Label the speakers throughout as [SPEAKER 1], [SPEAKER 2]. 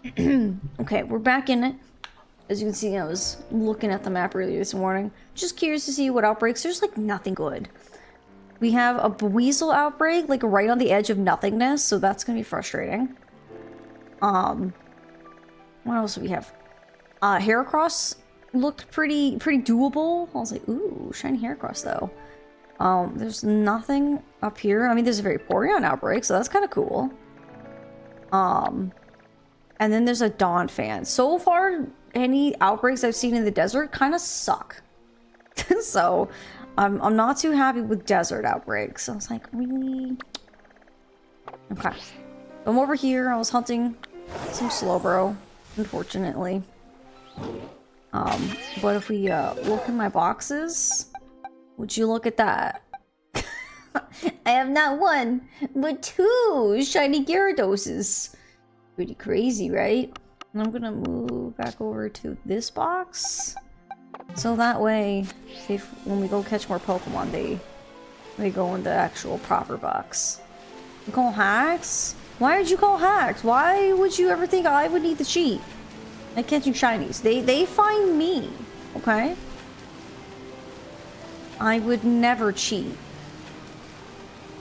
[SPEAKER 1] Okay, we're back in it. As you can see, I was looking at the map earlier this morning. Just curious to see what outbreaks. There's like nothing good. We have a weasel outbreak, like right on the edge of nothingness, so that's gonna be frustrating. What else do we have? Heracross looked pretty doable. I was like, ooh, shiny Heracross though. There's nothing up here. I mean, there's a very Porygon outbreak, so that's kind of cool. And then there's a Dawn fan. So far, any outbreaks I've seen in the desert kind of suck. So, I'm not too happy with desert outbreaks. I was like, really? Okay. I'm over here. I was hunting some Slowbro, unfortunately. But if we look in my boxes, would you look at that? I have not one, but two shiny Gyarados. Pretty crazy, right? And I'm gonna move back over to this box. So that way, when we go catch more Pokemon, they go in the actual proper box. You call hacks? Why did you call hacks? Why would you ever think I would need to cheat? Like catching shinies. They find me, okay? I would never cheat.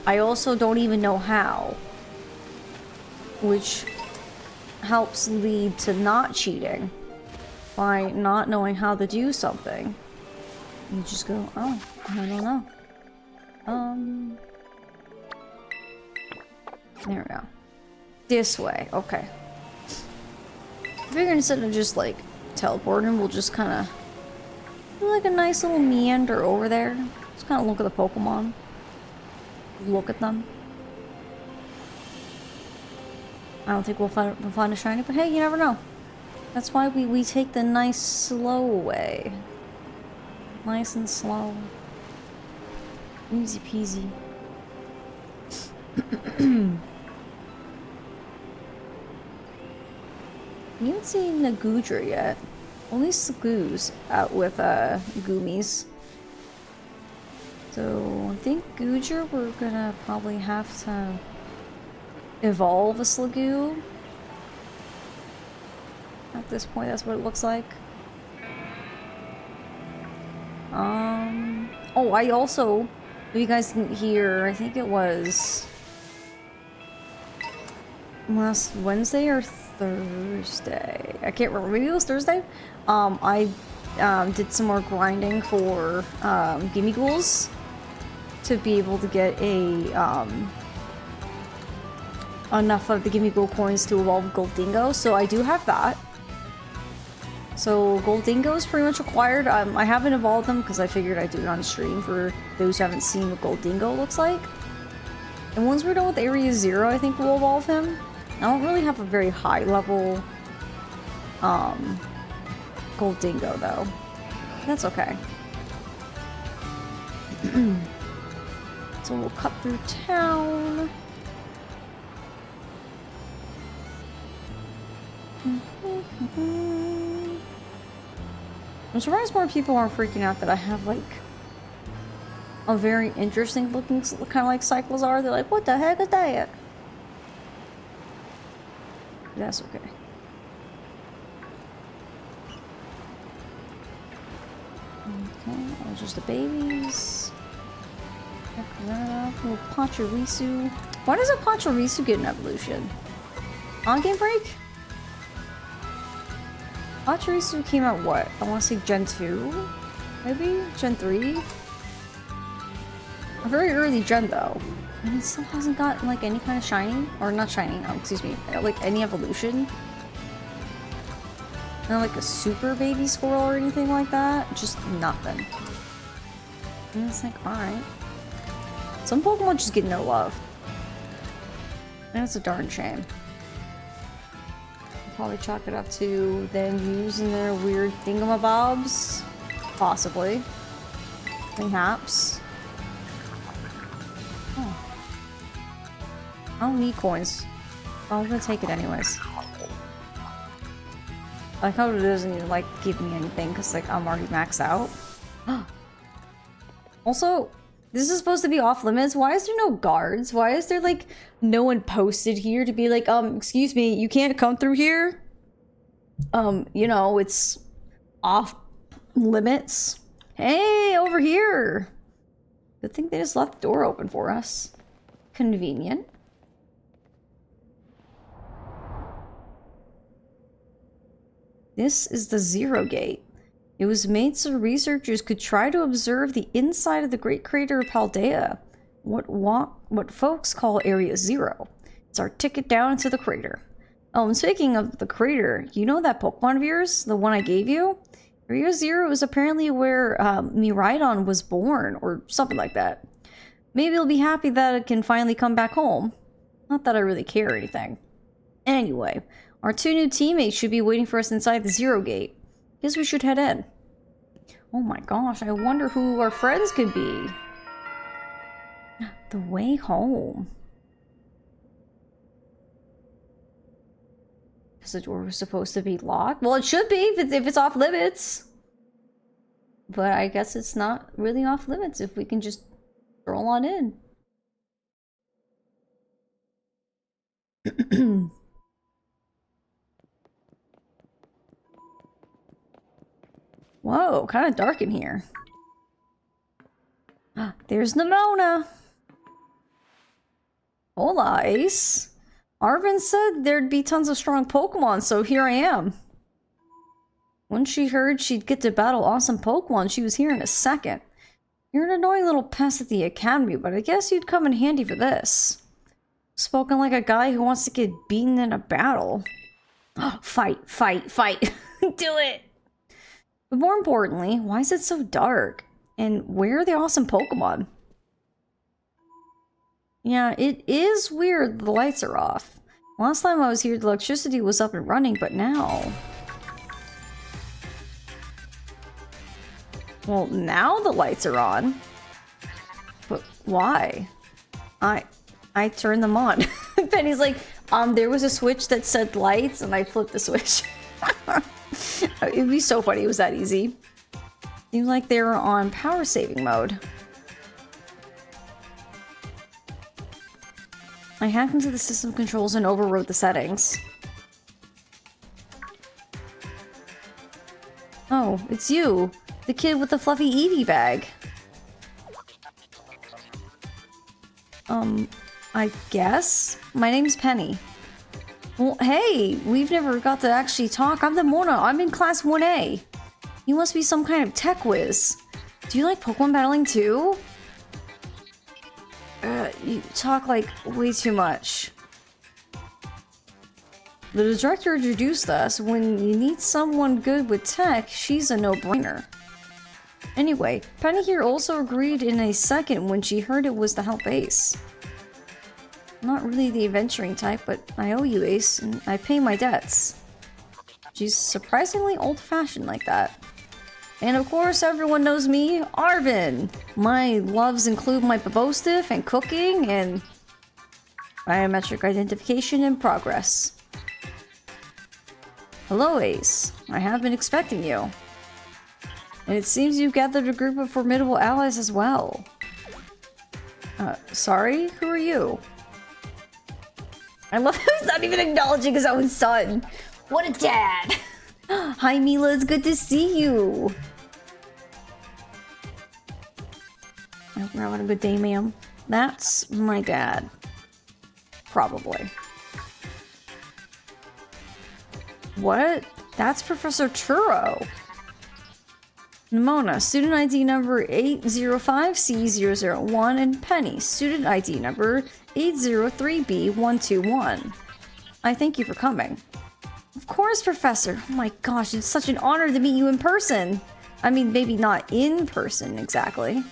[SPEAKER 1] I also don't even know how. Which helps lead to not cheating. By not knowing how to do something. You just go, oh, I don't know. There we go. This way, okay. I figure instead of just like teleporting, we'll just kind of do like a nice little meander over there. Just kind of look at the Pokemon. Look at them. I don't think we'll find a shiny, but hey, you never know. That's why we take the nice slow way. Nice and slow. Easy peasy. You haven't seen the Goodra yet. Only Slagoo's out with Goomies. So I think Goodra we're gonna probably have to evolve a Slagoo. At this point, that's what it looks like. Oh, I also, if you guys didn't hear, I think it was last Wednesday or Thursday. I can't remember. Maybe it was Thursday. I did some more grinding for Gimme Ghouls to be able to get a enough of the Gimme Ghoul coins to evolve Goldingo. So I do have that. So Goldingo is pretty much required. I haven't evolved them because I figured I'd do it on stream for those who haven't seen what Goldingo looks like. And once we're done with Area 0, I think we'll evolve him. I don't really have a very high level Goldingo though. That's okay. So we'll cut through town. I'm surprised more people aren't freaking out that I have like a very interesting looking kind of like Cyclizar. They're like, what the heck is that? That's okay. Okay, those are just the babies. Check that out. Little Pachirisu. Why does a Pachirisu get an evolution? On Game Break? Pachirisu came out what? I want to say Gen 2? Maybe? Gen 3? A very early gen though. And it still hasn't got like any kind of shiny. Or not shiny, excuse me. Like any evolution. Not like a super baby squirrel or anything like that. Just nothing. And it's like, alright. Some Pokemon just get no love. And it's a darn shame. Probably chalk it up to them using their weird thingamabobs. Possibly. Perhaps. Oh. I don't need coins. Oh, I'm gonna take it anyways. I like how it doesn't even like give me anything because like I'm already maxed out. Also, this is supposed to be off limits. Why is there no guards? Why is there like no one posted here to be like, excuse me, you can't come through here? You know, it's off limits. Hey, over here! Good thing they just left the door open for us. Convenient. This is the Zero Gate. It was made so researchers could try to observe the inside of the Great Crater of Paldea, what folks call Area Zero. It's our ticket down into the crater. Oh, and speaking of the crater, you know that Pokemon of yours? The one I gave you? Area Zero is apparently where Miraidon was born, or something like that. Maybe it'll be happy that it can finally come back home. Not that I really care or anything. Anyway, our 2 new teammates should be waiting for us inside the Zero Gate. Guess we should head in. Oh my gosh, I wonder who our friends could be. The way home. Is the door supposed to be locked? Well, it should be if it's off limits. But I guess it's not really off limits if we can just stroll on in. Whoa, kind of dark in here. There's Nimona. Hola, Ace. Arvin said there'd be tons of strong Pokemon, so here I am. When she heard she'd get to battle awesome Pokemon, she was here in a second. You're an annoying little pest at the academy, but I guess you'd come in handy for this. Spoken like a guy who wants to get beaten in a battle. Fight, fight, fight. Do it! But more importantly, why is it so dark? And where are the awesome Pokemon? Yeah, it is weird the lights are off. Last time I was here, the electricity was up and running, but now... Well, now the lights are on. But why? I turned them on. Penny's like, there was a switch that said lights, and I flipped the switch. It'd be so funny, it was that easy. Seems like they were on power saving mode. I hacked into the system controls and overrode the settings. Oh, it's you! The kid with the fluffy Eevee bag. I guess? My name's Penny. Well, hey! We've never got to actually talk. I'm the Mona. I'm in Class 1A. You must be some kind of tech whiz. Do you like Pokemon battling too? You talk like way too much. The director introduced us. When you need someone good with tech, she's a no-brainer. Anyway, Penny here also agreed in a second when she heard it was to help Ace. I'm not really the adventuring type, but I owe you, Ace, and I pay my debts. She's surprisingly old-fashioned like that. And of course, everyone knows me, Arvin! My loves include my Babostiff and cooking and biometric identification in progress. Hello, Ace. I have been expecting you. And it seems you've gathered a group of formidable allies as well. Sorry? Who are you? I love how he's not even acknowledging his own son. What a dad! Hi, Mila, it's good to see you. I hope you're having a good day, ma'am. That's my dad. Probably. What? That's Professor Churro. Nimona, student ID number 805C001, and Penny, student ID number 803B121. I thank you for coming. Of course, Professor. Oh my gosh, it's such an honor to meet you in person. I mean, maybe not in person exactly.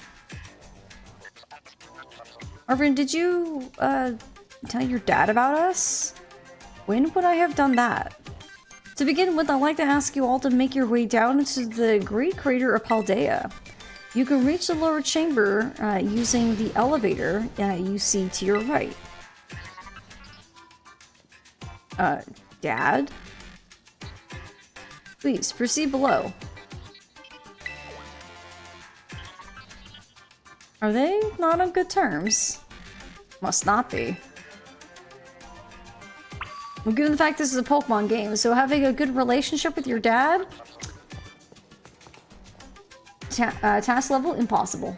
[SPEAKER 1] Arvin, did you, tell your dad about us? When would I have done that? To begin with, I'd like to ask you all to make your way down into the Great Crater of Paldea. You can reach the lower chamber using the elevator you see to your right. Dad? Please, proceed below. Are they not on good terms? Must not be. Well, given the fact this is a Pokemon game, so having a good relationship with your dad... task level, impossible.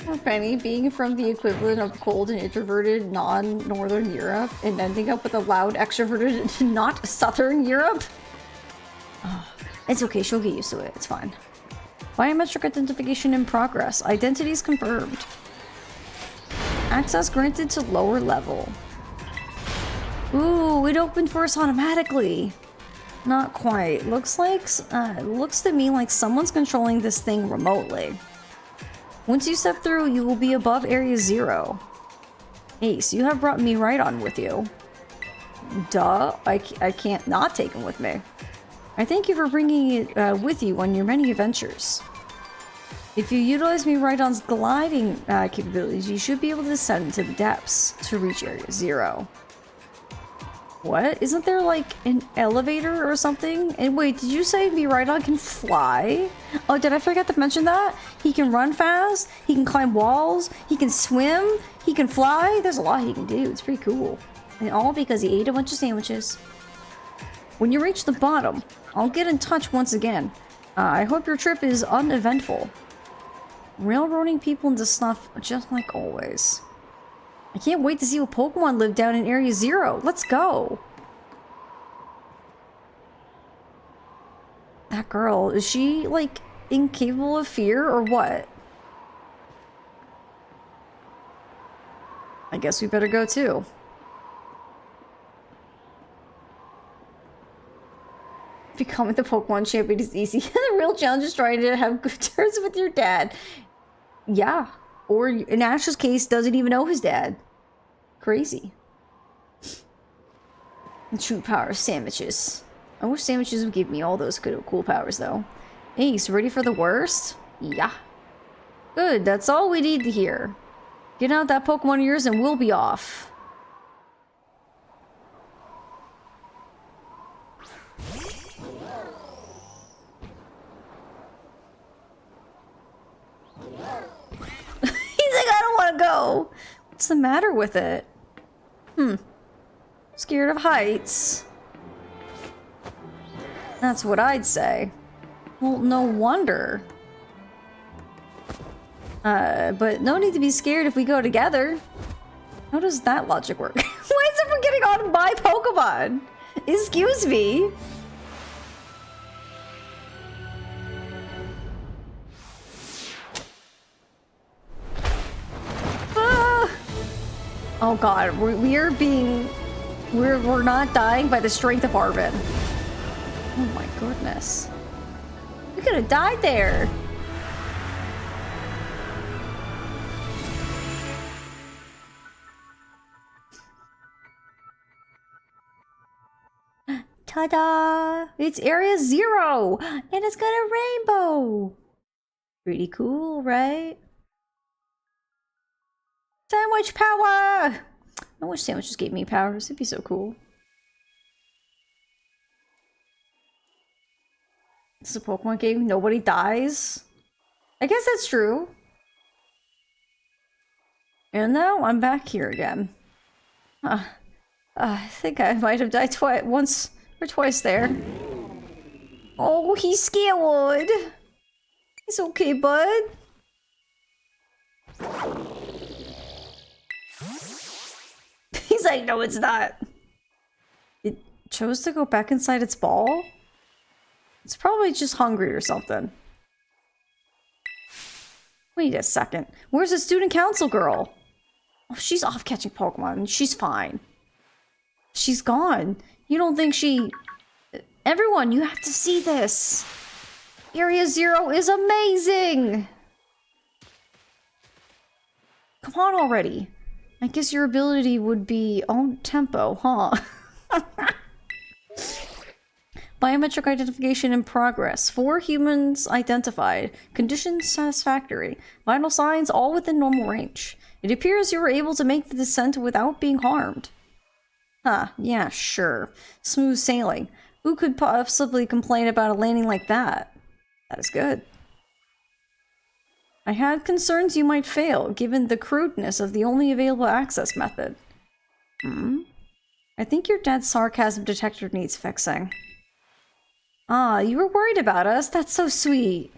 [SPEAKER 1] Or Penny, being from the equivalent of cold and introverted non-Northern Europe and ending up with a loud extroverted not Southern Europe? Oh, it's okay, she'll get used to it, it's fine. Biometric identification in progress. Identities confirmed. Access granted to lower level. Ooh, it opened for us automatically. Not quite. Looks to me like someone's controlling this thing remotely. Once you step through, you will be above Area 0. Ace, you have brought me right on with you. Duh, I can't not take him with me. I thank you for bringing it with you on your many adventures. If you utilize me right on's gliding capabilities, you should be able to descend into the depths to reach Area 0. What? Isn't there like an elevator or something? And wait, did you say Miraidon can fly? Oh, did I forget to mention that? He can run fast, he can climb walls, he can swim, he can fly. There's a lot he can do. It's pretty cool. And all because he ate a bunch of sandwiches. When you reach the bottom, I'll get in touch once again. I hope your trip is uneventful. Railroading people into stuff just like always. I can't wait to see what Pokemon live down in Area 0. Let's go! That girl, is she, like, incapable of fear or what? I guess we better go too. Becoming the Pokemon champion is easy. The real challenge is trying to have good terms with your dad. Yeah. Or in Ash's case, doesn't even know his dad. Crazy. The true power of sandwiches. I wish sandwiches would give me all those good, cool powers, though. Ace, ready for the worst? Yeah. Good, that's all we need to hear. Get out that Pokemon of yours and we'll be off. He's like, I don't want to go. What's the matter with it? Scared of heights. That's what I'd say. Well, no wonder. But no need to be scared if we go together. How does that logic work? Why is everyone getting on my Pokemon? Excuse me. Oh god, we're not dying by the strength of Arvin. Oh my goodness. We could have died there. Ta-da! It's Area 0! And it's got a rainbow! Pretty cool, right? Sandwich power! I wish sandwiches gave me powers. It'd be so cool. This is a Pokemon game. Nobody dies. I guess that's true. And now I'm back here again. I think I might have died once or twice there. Oh, he's scared. It's okay, bud. He's like, no, it's not. It chose to go back inside its ball? It's probably just hungry or something. Wait a second. Where's the student council girl? Oh, she's off catching Pokemon. She's fine. She's gone. You don't think she... Everyone, you have to see this. Area 0 is amazing. Come on already. I guess your ability would be on tempo, huh? Biometric identification in progress. 4 humans identified. Conditions satisfactory. Vital signs all within normal range. It appears you were able to make the descent without being harmed. Huh, yeah, sure. Smooth sailing. Who could possibly complain about a landing like that? That is good. I had concerns you might fail, given the crudeness of the only available access method. I think your dad's sarcasm detector needs fixing. Ah, you were worried about us? That's so sweet.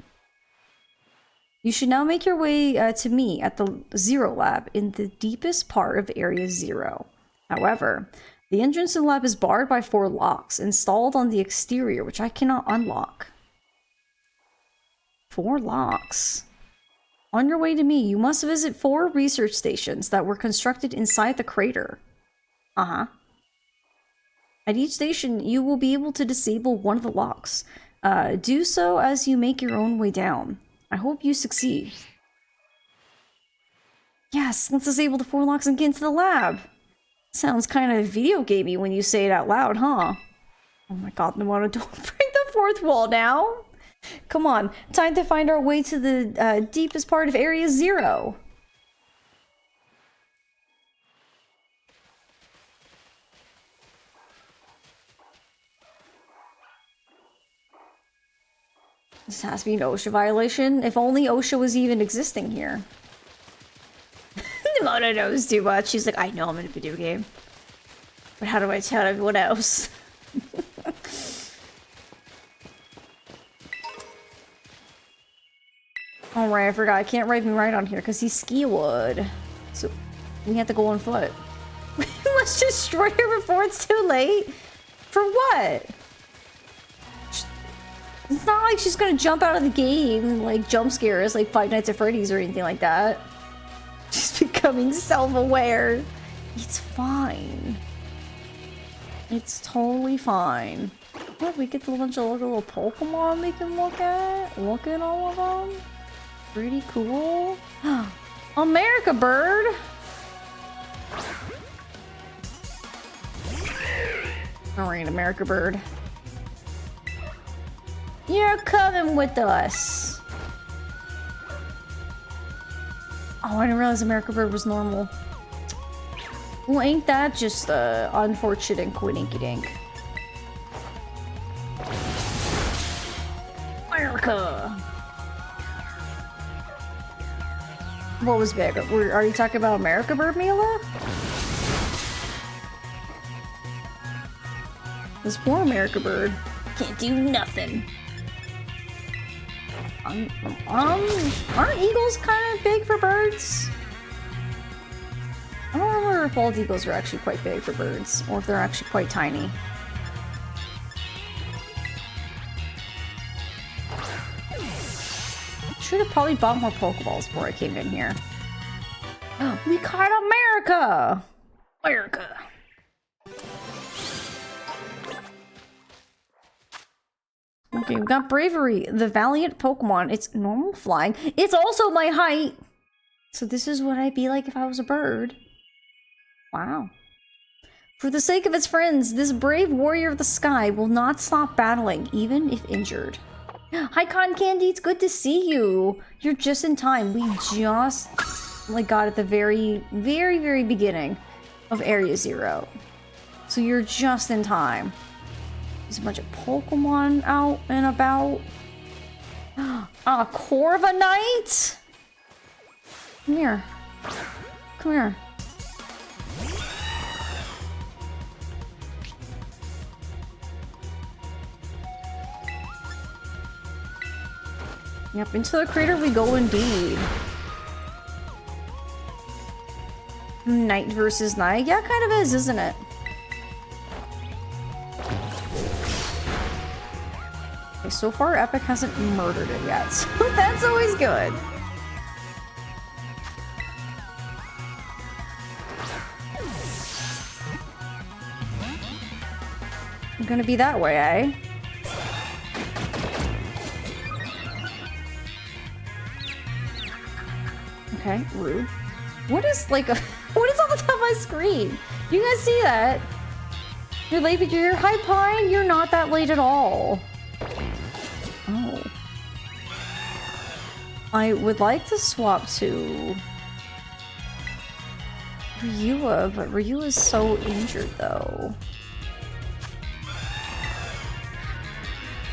[SPEAKER 1] You should now make your way to me at the Zero Lab in the deepest part of Area 0. However, the entrance to the lab is barred by 4 locks installed on the exterior, which I cannot unlock. 4 locks. On your way to me, you must visit 4 research stations that were constructed inside the crater. Uh-huh. At each station, you will be able to disable one of the locks. Do so as you make your own way down. I hope you succeed. Yes, let's disable the 4 locks and get into the lab. Sounds kind of video gamey when you say it out loud, huh? Oh my god, Nimona, don't break the 4th wall now! Come on, time to find our way to the deepest part of Area 0. This has to be an OSHA violation. If only OSHA was even existing here. Nimona knows too much. She's like, I know I'm in a video game. But how do I tell everyone else? Alright, I forgot. I can't ride me right on here because he's ski wood. So we have to go on foot. We must destroy her before it's too late? For what? It's not like she's gonna jump out of the game and like jump scare us like Five Nights at Freddy's or anything like that. She's becoming self-aware. It's fine. It's totally fine. What, we get a bunch of little Pokémon we can look at? Look at all of them? Pretty cool. America bird! Alright, America bird. You're coming with us. Oh, I didn't realize America bird was normal. Well, ain't that just unfortunate quiddinky-dink? America! What was big? Are you talking about America bird, Mila? This poor America bird can't do nothing. Aren't eagles kind of big for birds? I don't remember if bald eagles are actually quite big for birds, or if they're actually quite tiny. Should have probably bought more Pokeballs before I came in here. We caught America! America! Okay, we got Bravery, the valiant Pokemon. It's normal flying. It's also my height! So this is what I'd be like if I was a bird. Wow. For the sake of its friends, this brave warrior of the sky will not stop battling, even if injured. Hi, Cotton Candy, it's good to see you. You're just in time. We just like got at the very, very, very beginning of Area 0. So you're just in time. There's a bunch of Pokemon out and about. A Corviknight? Come here. Come here. Yep, into the crater we go indeed. Knight versus knight? Yeah, kind of is, isn't it? Okay, so far Epic hasn't murdered it yet, so that's always good. I'm gonna be that way, eh? Okay, rude. What is like a what is on the top of my screen? You guys see that? You're late, but you're hi Pine. You're not that late at all. Oh. I would like to swap to Ryua, but Ryua is so injured though.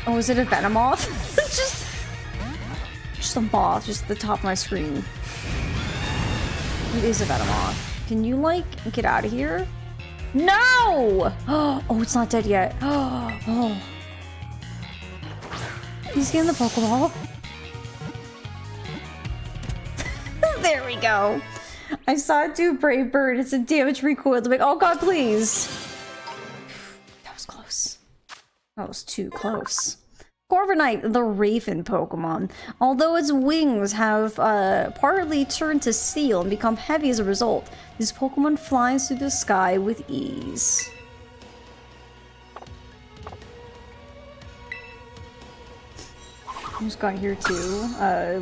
[SPEAKER 1] Oh, is it a Venomoth? just a moth, just at the top of my screen. It is a Venomoth. Can you, like, get out of here? No! Oh, it's not dead yet. Oh. He's getting the Pokeball. There we go. I saw it do Brave Bird. It's a damage recoiled. I'm like, oh god, please. That was close. That was too close. Corviknight, the Raven Pokemon. Although its wings have partly turned to steel and become heavy as a result, this Pokemon flies through the sky with ease. I just got here too.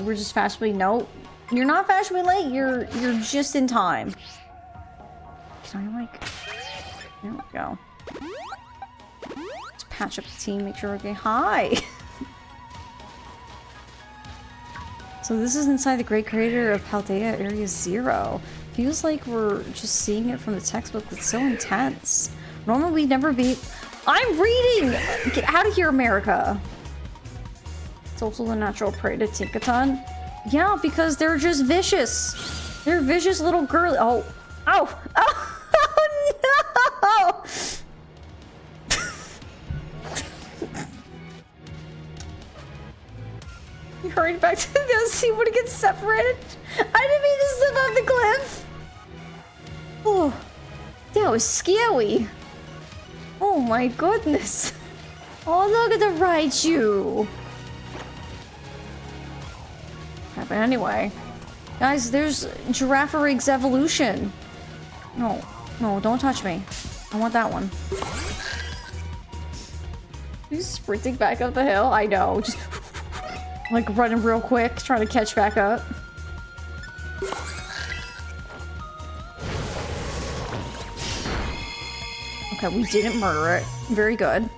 [SPEAKER 1] We're just fashionably no. You're not fashionably late. You're just in time. Can I like? There we go. Let's patch up the team. Make sure we're okay. Hi. So this is inside the Great Crater of Paldea Area 0. Feels like we're just seeing it from the textbook. It's so intense. Normally we'd never be. I'm reading. Get out of here, America. It's also the natural prey to Tinkaton. Yeah, because they're just vicious. They're vicious little girl. Oh, oh, oh, no! You hurried back to the sea when it gets separated. I didn't mean to slip off the cliff. Oh, that was scary. Oh my goodness. Oh, look at the Raichu. But anyway, guys, there's Giraffarigg's evolution. No, no, don't touch me. I want that one. He's sprinting back up the hill. I know, just like running real quick, trying to catch back up. Okay, we didn't murder it. Very good.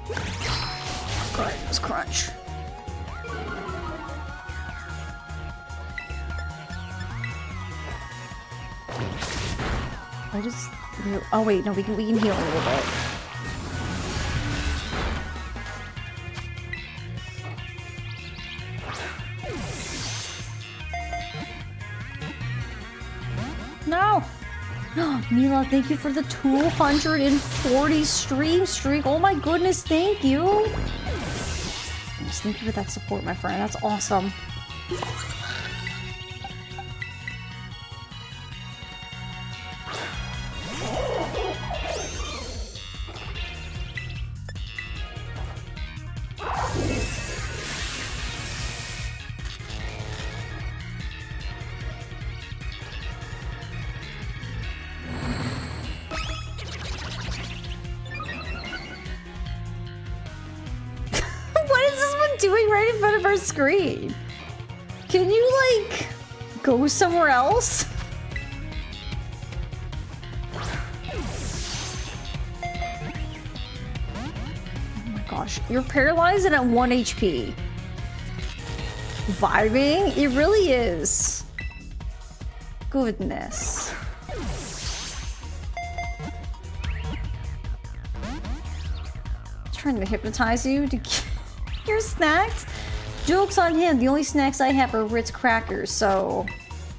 [SPEAKER 1] Good, let's crunch. I just... Oh wait, no, we can heal a little bit. No! Mila, thank you for the 240 stream streak. Oh my goodness, thank you! Just thank you for that support, my friend. That's awesome. Screen. Can you like go somewhere else? Oh my gosh, you're paralyzed and at 1 HP. Vibing? It really is. Goodness. Trying to hypnotize you to get your snacks. Joke's on him. The only snacks I have are Ritz crackers, so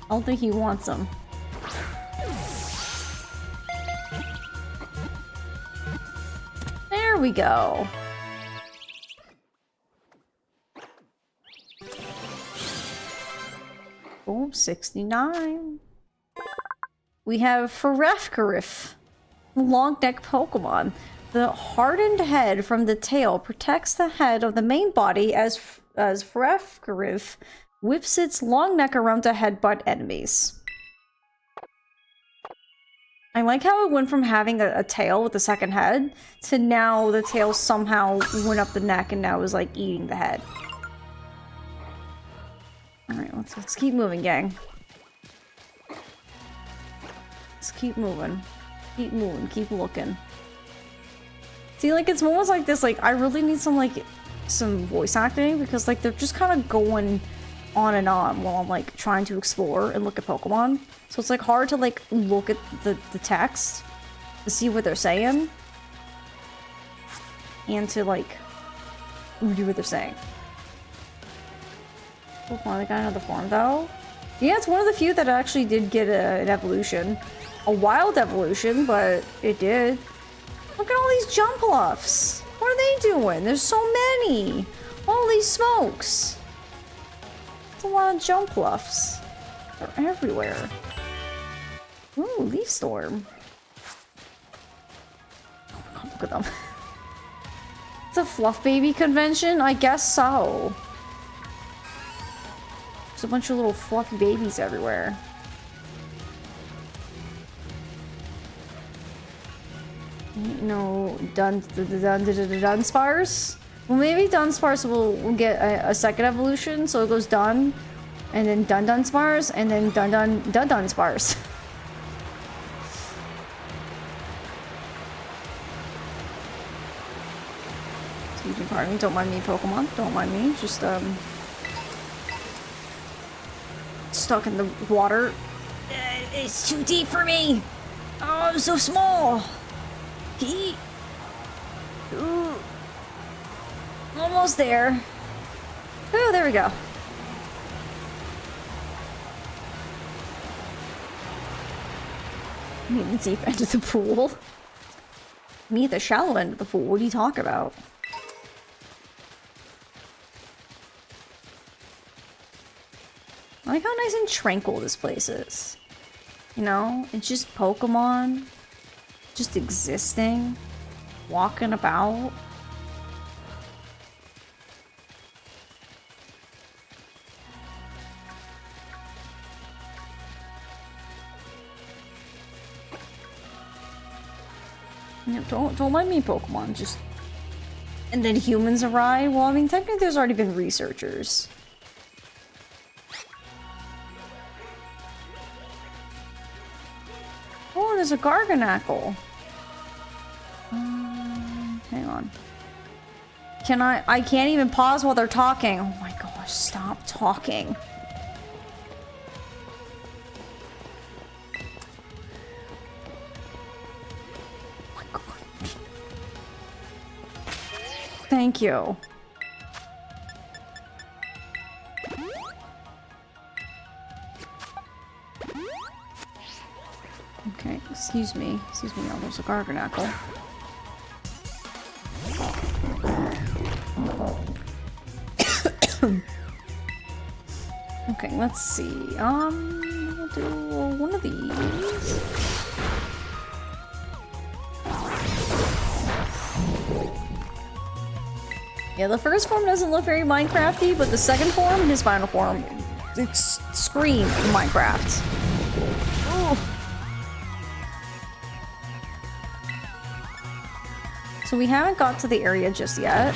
[SPEAKER 1] I don't think he wants them. There we go. Oh, 69. We have Ferefkarif, long neck Pokemon. The hardened head from the tail protects the head of the main body as Ferefkarif whips its long neck around to headbutt enemies. I like how it went from having a tail with a second head to now the tail somehow went up the neck and now is like eating the head. Alright, let's keep moving, gang. Let's keep moving. Keep moving, keep looking. See, like, it's moments like this, like, I really need some voice acting, because, like, they're just kind of going on and on while I'm, like, trying to explore and look at Pokemon. So it's, like, hard to, like, look at the text to see what they're saying. And to, like, do what they're saying. Pokemon, they got another form, though. Yeah, it's one of the few that actually did get an evolution. a wild evolution, but it did. Look at all these Jumpluffs. What are they doing? There's so many. All these smokes. It's a lot of Jumpluffs. They're everywhere. Ooh, Leaf Storm. Oh my god, look at them. It's a Fluff Baby convention? I guess so. There's a bunch of little fluffy babies everywhere. No, Dunsparce? Well, maybe Dunsparce will get a second evolution, so it goes Dun, and then Dunsparce, and then Dunsparce. Excuse me, pardon me, don't mind me, Pokemon. Don't mind me, just, stuck in the water. It's too deep for me! Oh, I'm so small! Ooh. Almost there. Oh, there we go. I mean, the deep end of the pool. Me at the shallow end of the pool. What do you talk about? I like how nice and tranquil this place is. You know, it's just Pokemon. Just existing, walking about. Yeah, don't mind me, Pokemon. Just and then humans arrive. Well, I mean, technically, there's already been researchers. Oh, there's a Garganackle. Hang on. Can I can't even pause while they're talking. Oh my gosh, stop talking. Oh my god. Thank you. Okay, excuse me. Excuse me, oh, there's a Garganackle. Okay, let's see. We'll do one of these. Yeah, the first form doesn't look very Minecrafty, but the second form, his final form, scream Minecraft. Ooh. So we haven't got to the area just yet.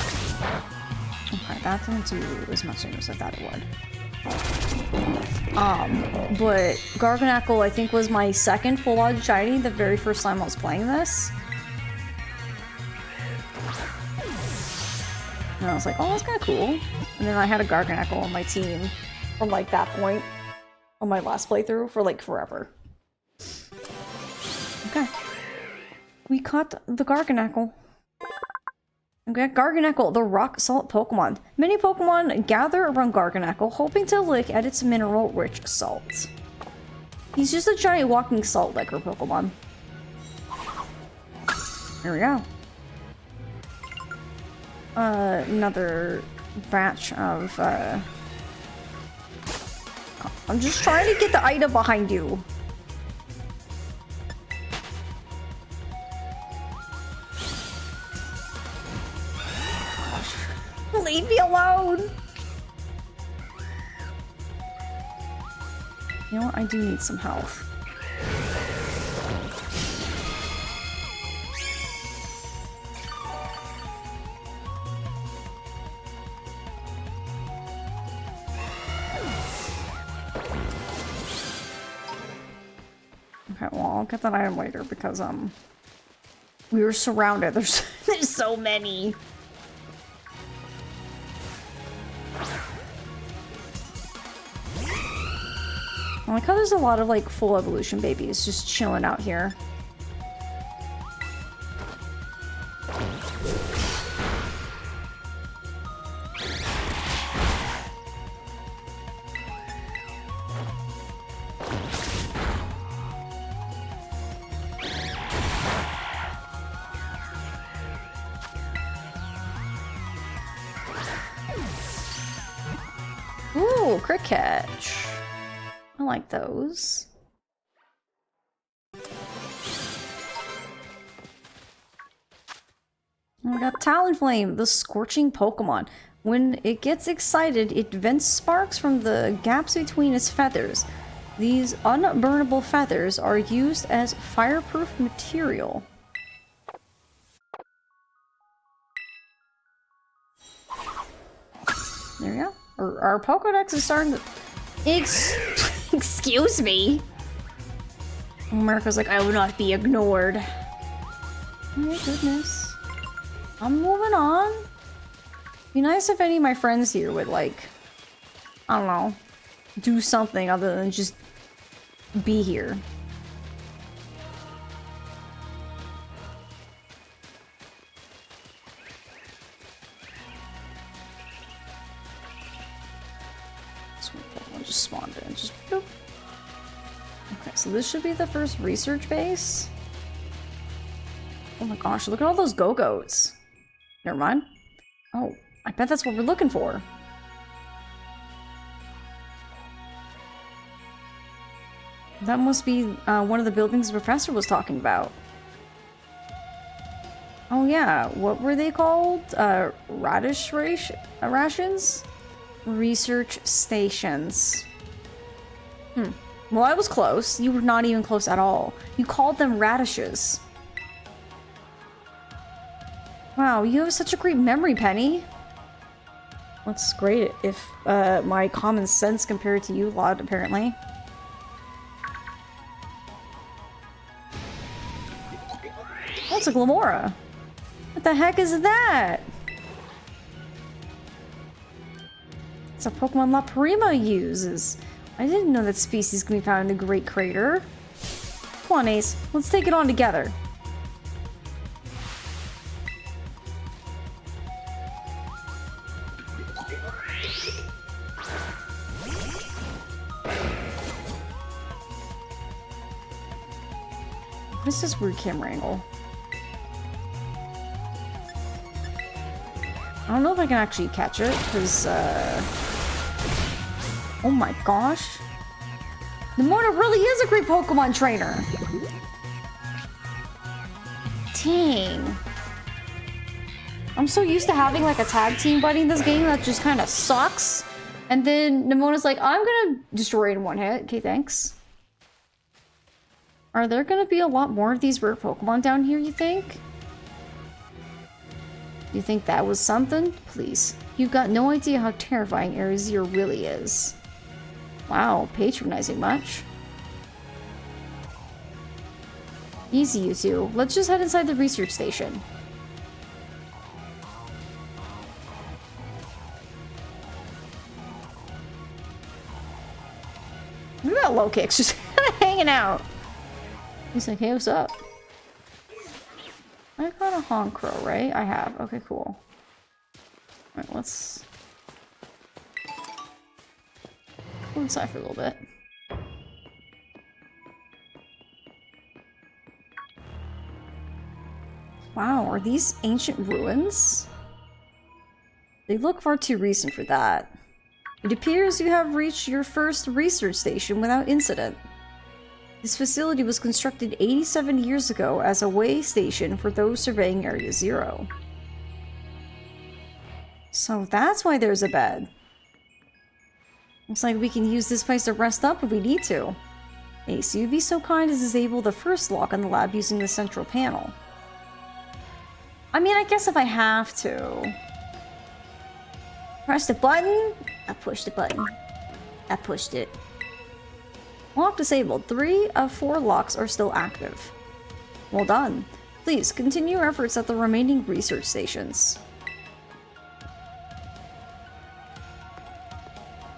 [SPEAKER 1] Okay, that didn't do as much damage as I thought it would. But Garganackle, I think, was my second full-on shiny the very first time I was playing this. And I was like, oh, that's kind of cool. And then I had a Garganackle on my team from, like, that point on my last playthrough for, like, forever. Okay. We caught the Garganackle. Okay, Garganackle, the rock salt Pokemon. Many Pokemon gather around Garganackle, hoping to lick at its mineral-rich salt. He's just a giant walking salt licker Pokemon. There we go. Another batch of, I'm just trying to get the item behind you. Leave me alone! You know what? I do need some health. Okay, well, I'll get that item later because, we were surrounded. There's so many. I like how there's a lot of, like, full evolution babies just chilling out here. Cricketch. I like those. We got Talonflame, the scorching Pokemon. When it gets excited, it vents sparks from the gaps between its feathers. These unburnable feathers are used as fireproof material. There we go. Our Pokedex is starting to... Excuse me? America's like, I will not be ignored. Oh my goodness. I'm moving on. Be nice if any of my friends here would, like, I don't know, do something other than just be here. I'll just spawn in, just boop. Okay, so this should be the first research base. Oh my gosh, look at all those Go-Goats. Never mind. Oh, I bet that's what we're looking for. That must be one of the buildings the professor was talking about. Oh yeah, what were they called? Radish rations? Research stations. Well, I was close. You were not even close at all. You called them radishes. Wow, you have such a great memory, Penny. That's great if my common sense compared to you lot, apparently. Oh, it's a Glamora. What the heck is that? It's a Pokemon La Prima uses. I didn't know that species can be found in the Great Crater. Come on, Ace. Let's take it on together. What is this weird camera angle? I don't know if I can actually catch it, because, oh my gosh. Nimona really is a great Pokemon trainer! Dang. I'm so used to having, like, a tag team buddy in this game that just kind of sucks. And then Nimona's like, I'm gonna destroy it in one hit. Okay, thanks. Are there gonna be a lot more of these rare Pokemon down here, you think? You think that was something? Please. You've got no idea how terrifying Area Zero really is. Wow, patronizing much. Easy, you two. Let's just head inside the research station. Look at that low kicks just hanging out. He's like, hey, what's up? I got a Honchkrow, right? I have. Okay, cool. Alright, let's go inside for a little bit. Wow, are these ancient ruins? They look far too recent for that. It appears you have reached your first research station without incident. This facility was constructed 87 years ago as a way station for those surveying Area Zero. So that's why there's a bed. Looks like we can use this place to rest up if we need to. Ace, you'd be so kind as to disable the first lock on the lab using the central panel. I mean, I guess if I have to. Press the button. I pushed the button. I pushed it. Lock disabled. 3 of 4 locks are still active. Well done. Please continue your efforts at the remaining research stations.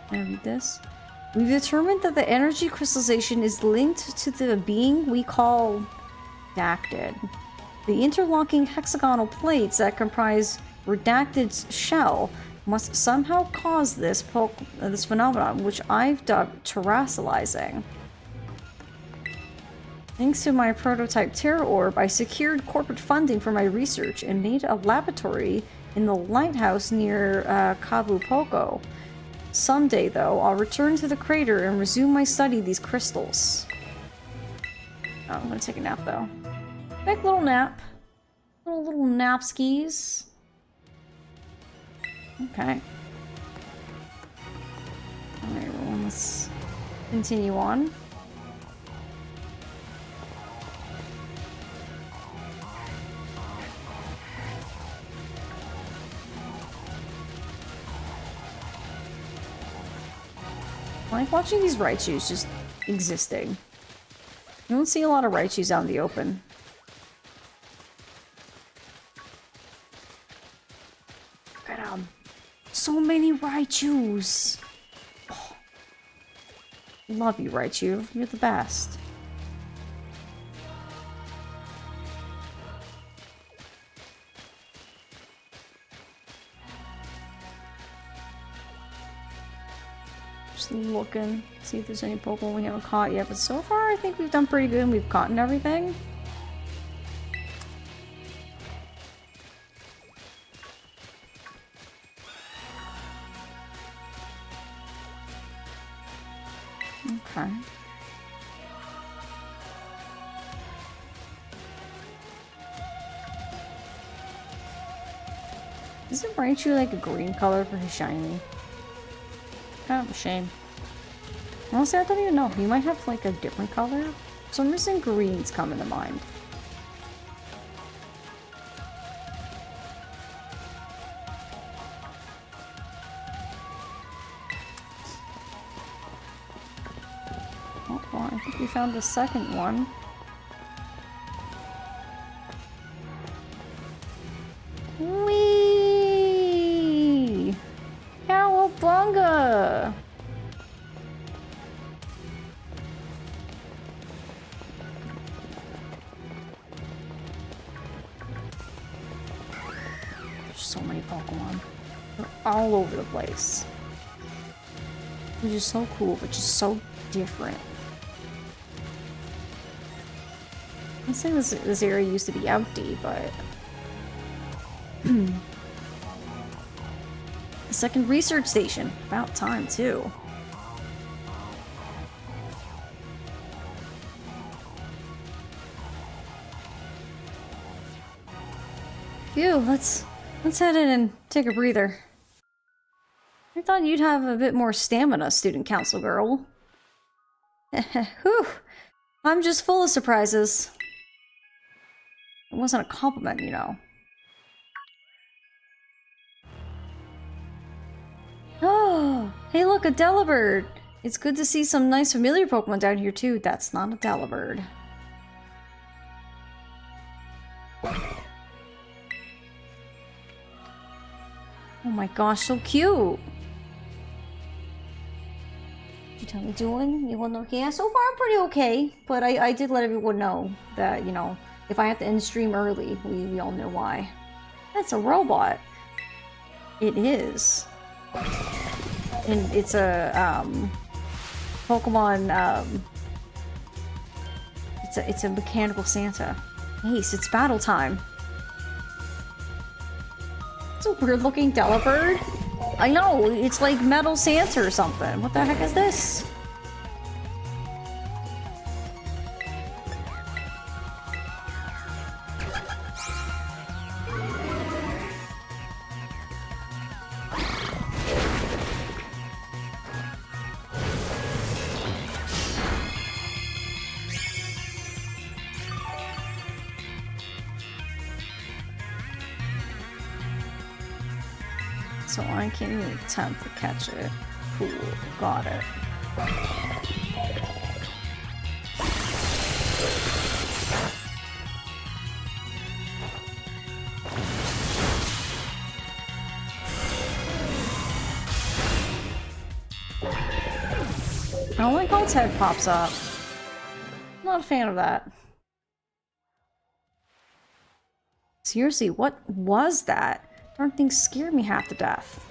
[SPEAKER 1] Can I read this? We've determined that the energy crystallization is linked to the being we call Redacted. The interlocking hexagonal plates that comprise Redacted's shell must somehow cause this phenomenon, which I've dubbed terrestrializing. Thanks to my prototype Terra Orb, I secured corporate funding for my research and made a laboratory in the lighthouse near Cabo Poco. Someday, though, I'll return to the crater and resume my study of these crystals. Oh, I'm gonna take a nap, though. Quick little nap. Little nap skis. Okay. Alright, everyone, let's continue on. I like watching these Raichus just existing. You don't see a lot of Raichus out in the open. Look at them. So many Raichus. Oh. Love you, Raichu. You're the best. Just looking, see if there's any Pokemon we haven't caught yet, but so far I think we've done pretty good and we've caught everything. Okay. Isn't Raichu like a green color for his shiny? Kind of a shame. Honestly, I don't even know. He might have like a different color. For some reason, green's coming to mind. Oh, well, I think we found the second one. Whee! Cowabunga! There's so many Pokemon. They're all over the place. Which is so cool, but just so different. I'm saying this area used to be empty, but... The second research station. About time, too. Phew, let's head in and take a breather. I thought you'd have a bit more stamina, student council girl. Whew. I'm just full of surprises. It wasn't a compliment, you know. Oh, hey look, a Delibird! It's good to see some nice familiar Pokemon down here too. That's not a Delibird. Oh my gosh, so cute! Did you tell me doing? You want to know? Yeah, so far I'm pretty okay. But I did let everyone know that, you know, if I have to end stream early, we all know why. That's a robot. It is. And it's a Pokemon it's a mechanical Santa. Ace, it's battle time. It's a weird looking Delibird. I know, it's like Metal Santa or something. What the heck is this? So I can attempt to catch it. Cool, got it. I don't like how its head pops up. I'm not a fan of that. Seriously, what was that? Darn thing scared me half to death.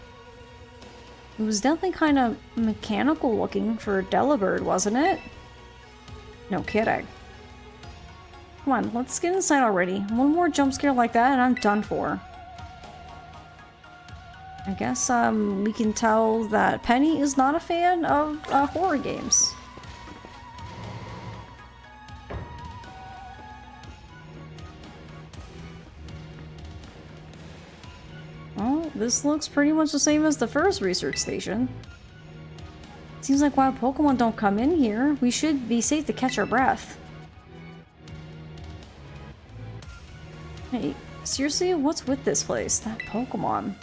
[SPEAKER 1] It was definitely kind of mechanical looking for a Delibird, wasn't it? No kidding. Come on, let's get inside already. One more jump scare like that and I'm done for. I guess we can tell that Penny is not a fan of horror games. Well, this looks pretty much the same as the first research station. Seems like wild Pokemon don't come in here. We should be safe to catch our breath. Hey, seriously, what's with this place? That Pokemon.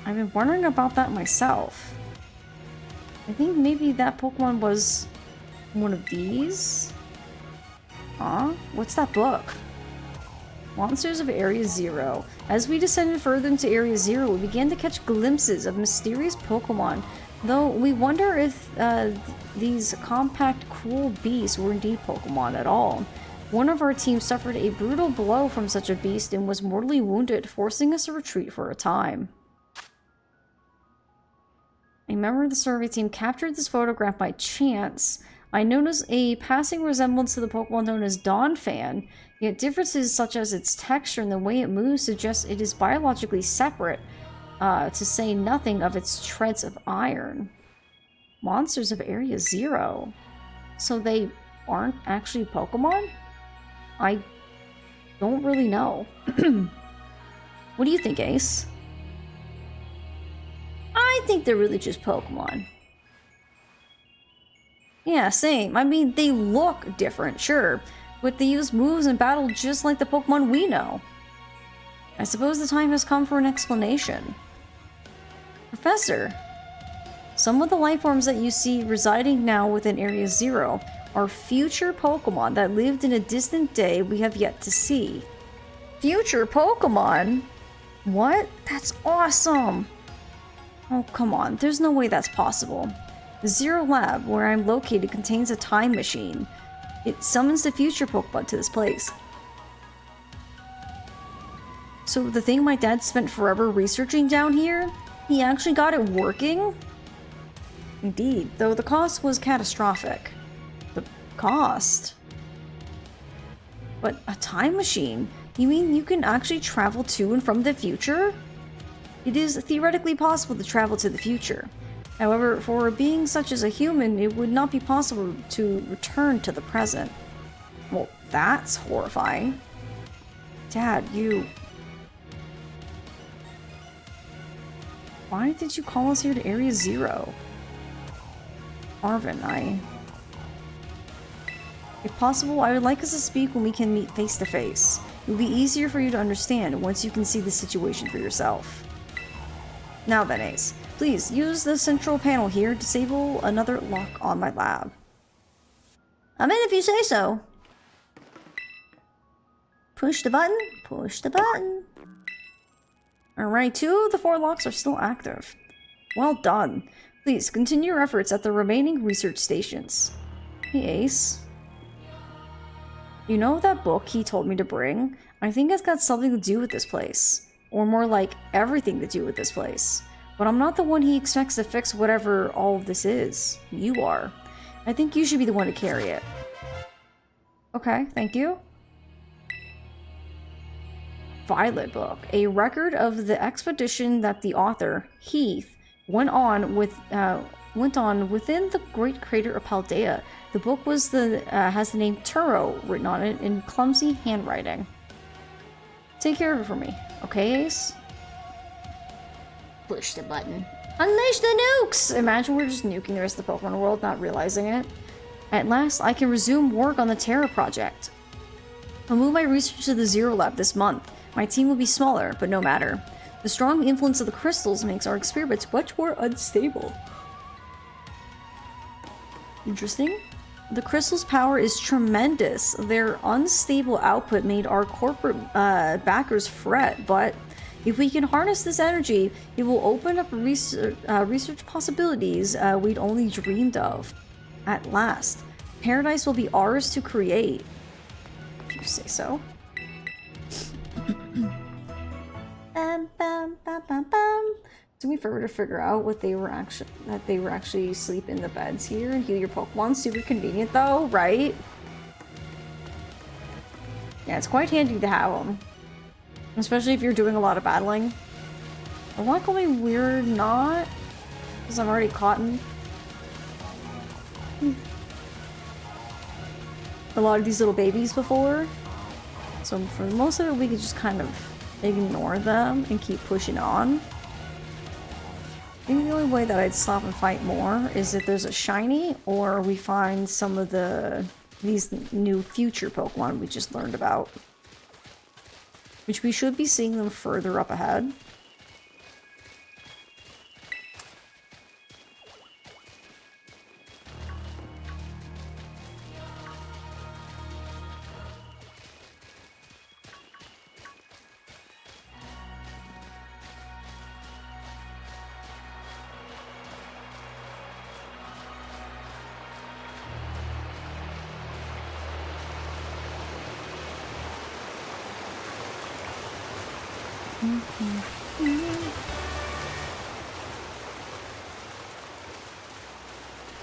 [SPEAKER 1] I've been wondering about that myself. I think maybe that Pokemon was one of these? Huh? What's that book? Monsters of Area Zero. As we descended further into Area Zero, we began to catch glimpses of mysterious Pokemon, though we wonder if these compact, cruel beasts were indeed Pokemon at all. One of our team suffered a brutal blow from such a beast and was mortally wounded, forcing us to retreat for a time. A member of the survey team captured this photograph by chance. I noticed a passing resemblance to the Pokemon known as Donphan, yet differences such as its texture and the way it moves suggest it is biologically separate, to say nothing of its treads of iron. Monsters of Area Zero. So they aren't actually Pokemon? I don't really know. What do you think, Ace? I think they're really just Pokemon. Yeah, same. I mean, they look different, sure, but they use moves and battle just like the Pokemon we know. I suppose the time has come for an explanation. Professor, some of the life forms that you see residing now within Area Zero are future Pokemon that lived in a distant day we have yet to see. Future Pokemon? What? That's awesome! Oh, come on. There's no way that's possible. The Zero Lab, where I'm located, contains a time machine. It summons the future Pokemon to this place. So the thing my dad spent forever researching down here, he actually got it working? Indeed, though the cost was catastrophic. The cost? But a time machine? You mean you can actually travel to and from the future? It is theoretically possible to travel to the future. However, for a being such as a human, it would not be possible to return to the present. Well, that's horrifying. Dad, you... Why did you call us here to Area Zero? Arvin, If possible, I would like us to speak when we can meet face to face. It will be easier for you to understand once you can see the situation for yourself. Now then, Ace, please use the central panel here to disable another lock on my lab. I'm in if you say so. Push the button, push the button. Alright, 2 of the 4 locks are still active. Well done. Please continue your efforts at the remaining research stations. Hey, Ace. You know that book he told me to bring? I think it's got something to do with this place. Or more like, everything to do with this place. But I'm not the one he expects to fix whatever all of this is. You are. I think you should be the one to carry it. Okay, thank you. Violet Book. A record of the expedition that the author, Heath, went on within the great crater of Paldea. The book has the name Turo written on it in clumsy handwriting. Take care of it for me. Okay, Ace? Push the button. Unleash the nukes! Imagine we're just nuking the rest of the Pokemon world, not realizing it. At last, I can resume work on the Terra project. I'll move my research to the Zero Lab this month. My team will be smaller, but no matter. The strong influence of the crystals makes our experiments much more unstable. Interesting. The crystal's power is tremendous. Their unstable output made our corporate backers fret, but if we can harness this energy, it will open up research possibilities we'd only dreamed of. At last, paradise will be ours to create. If you say so. Took me forever to figure out what they were actually asleep in the beds here and heal your Pokemon. Super convenient though, right? Yeah, it's quite handy to have them, especially if you're doing a lot of battling. I want to call me weird, not, because I'm already cotton. A lot of these little babies before. So for most of it, we could just kind of ignore them and keep pushing on. I think the only way that I'd stop and fight more is if there's a shiny or we find some of these new future Pokemon we just learned about. Which we should be seeing them further up ahead.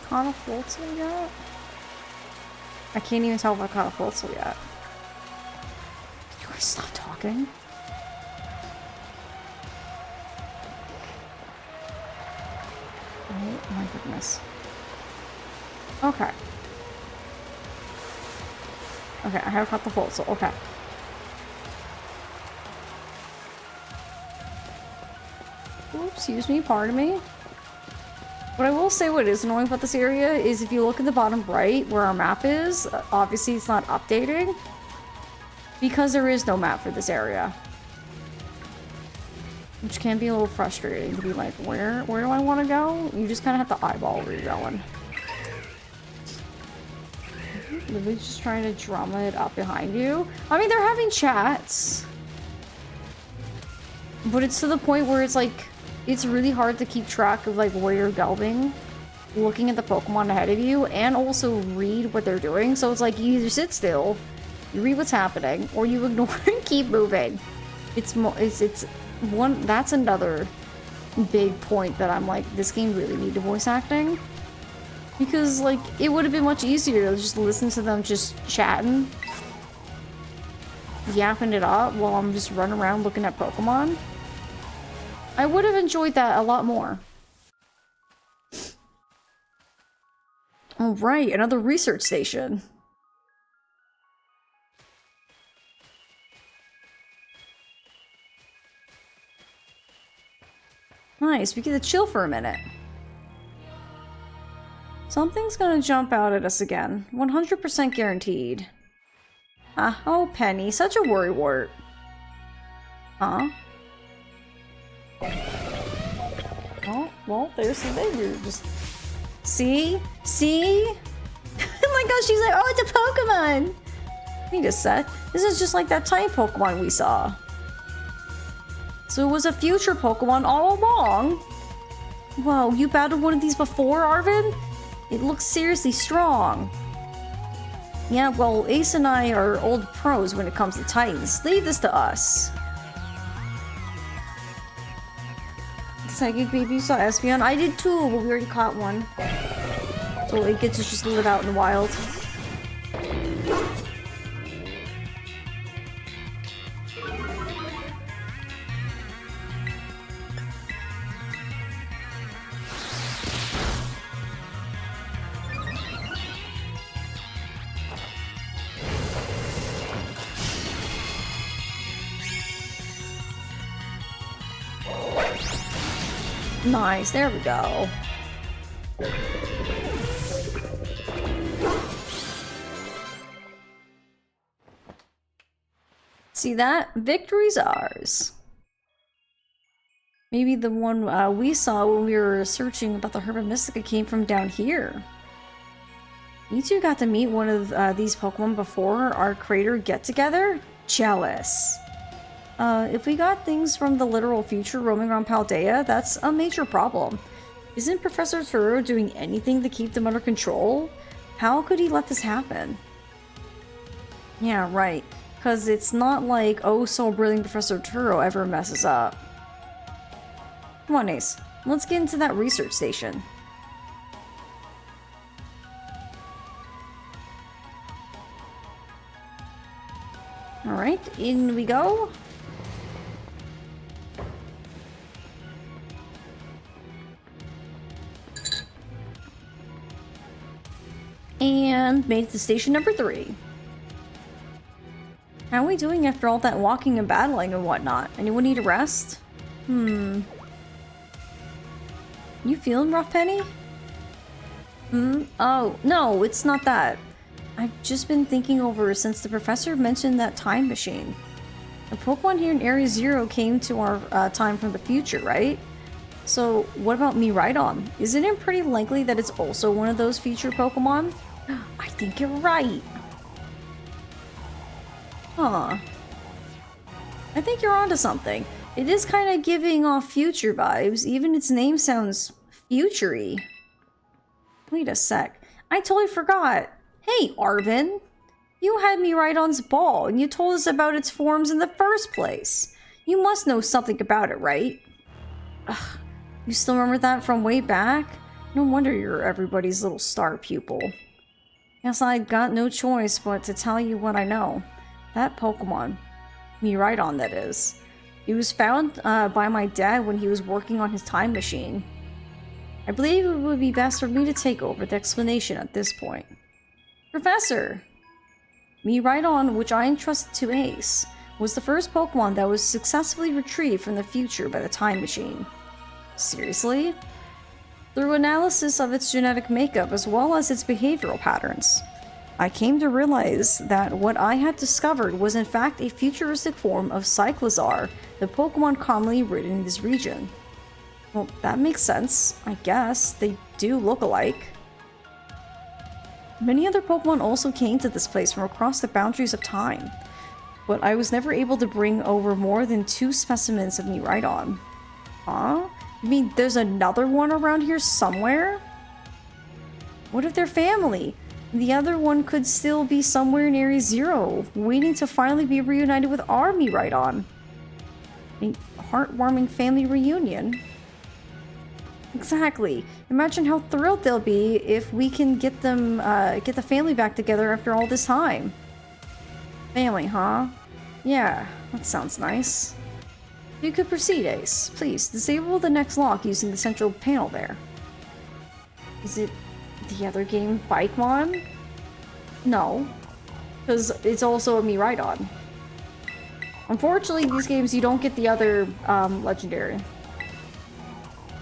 [SPEAKER 1] Caught a Floatzel yet? I can't even tell if I caught a Floatzel yet. Can you guys stop talking? Oh my goodness. Okay. Okay, I have caught the Floatzel. Okay. Oops, excuse me, pardon me. What I will say what is annoying about this area is if you look at the bottom right where our map is, obviously it's not updating. Because there is no map for this area. Which can be a little frustrating to be like, where do I want to go? You just kind of have to eyeball where you're going. Literally just trying to drama it up behind you. I mean, they're having chats. But it's to the point where it's like, it's really hard to keep track of like where you're delving, looking at the Pokemon ahead of you, and also read what they're doing. So it's like you either sit still, you read what's happening, or you ignore and keep moving. It's one. That's another big point that I'm like, this game really needed voice acting, because like it would have been much easier to just listen to them just chatting, yapping it up while I'm just running around looking at Pokemon. I would have enjoyed that a lot more. Alright, another research station. Nice, we get to chill for a minute. Something's gonna jump out at us again. 100% guaranteed. Ah, oh Penny, such a worrywart. Huh? Oh, well, there's the baby. Just see? See? Oh my gosh, she's like, oh, it's a Pokemon! Wait a sec. This is just like that tiny Pokemon we saw. So it was a future Pokemon all along? Whoa, you battled one of these before, Arvin? It looks seriously strong. Yeah, well, Ace and I are old pros when it comes to Titans. Leave this to us. Psychic baby saw Espeon. I did too, but we already caught one. So it gets to just live out in the wild. Nice, there we go. See that? Victory's ours. Maybe the one we saw when we were searching about the Herba Mystica came from down here. You two got to meet one of these Pokemon before our crater get-together? Jealous. If we got things from the literal future roaming around Paldea, that's a major problem. Isn't Professor Turo doing anything to keep them under control? How could he let this happen? Yeah, right. Because it's not like oh so brilliant Professor Turo ever messes up. Come on, Ace. Let's get into that research station. Alright, in we go. And made it to station number 3. How are we doing after all that walking and battling and whatnot? Anyone need a rest? You feeling rough, Penny? Oh, no, it's not that. I've just been thinking over since the professor mentioned that time machine. The Pokemon here in Area 0 came to our time from the future, right? So, what about Miraidon? Isn't it pretty likely that it's also one of those future Pokemon? I think you're right. Huh. I think you're onto something. It is kind of giving off future vibes. Even its name sounds future-y. Wait a sec. I totally forgot. Hey, Arvin. You had Miraidon's ball, and you told us about its forms in the first place. You must know something about it, right? Ugh. You still remember that from way back? No wonder you're everybody's little star pupil. Guess I got no choice but to tell you what I know. That Pokemon, Miraidon that is, it was found by my dad when he was working on his time machine. I believe it would be best for me to take over the explanation at this point. Professor! Miraidon, which I entrusted to Ace, was the first Pokemon that was successfully retrieved from the future by the time machine. Seriously? Through analysis of its genetic makeup as well as its behavioral patterns, I came to realize that what I had discovered was in fact a futuristic form of Cyclizar, the Pokemon commonly ridden in this region. Well, that makes sense, I guess. They do look alike. Many other Pokemon also came to this place from across the boundaries of time, but I was never able to bring over more than 2 specimens of Miraidon. Huh? You mean there's another one around here somewhere? What if they're family? The other one could still be somewhere in Area 0, waiting to finally be reunited with our Miraidon. A heartwarming family reunion. Exactly. Imagine how thrilled they'll be if we can get them, get the family back together after all this time. Family, huh? Yeah, that sounds nice. You could proceed, Ace. Please, disable the next lock using the central panel there. Is it the other game, Bikemon? No, because it's also a Miraidon. Unfortunately, these games you don't get the other legendary.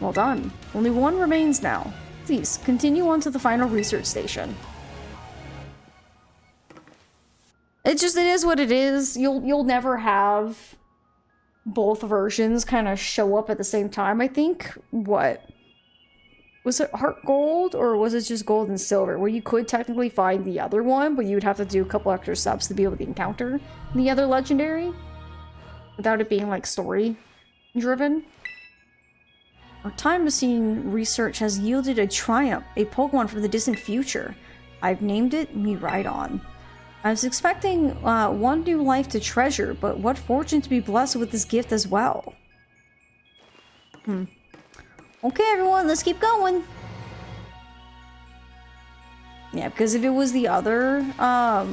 [SPEAKER 1] Well done. Only one remains now. Please, continue on to the final research station. It is what it is. You'll never have both versions kind of show up at the same time, I think. What? Was it Heart Gold, or was it just Gold and Silver? Where you could technically find the other one, but you'd have to do a couple extra steps to be able to encounter the other legendary? Without it being, like, story-driven? Our time machine research has yielded a Triumph, a Pokemon from the distant future. I've named it Miraidon. I was expecting one new life to treasure, but what fortune to be blessed with this gift as well. Okay, everyone, let's keep going. Yeah, because if it was the other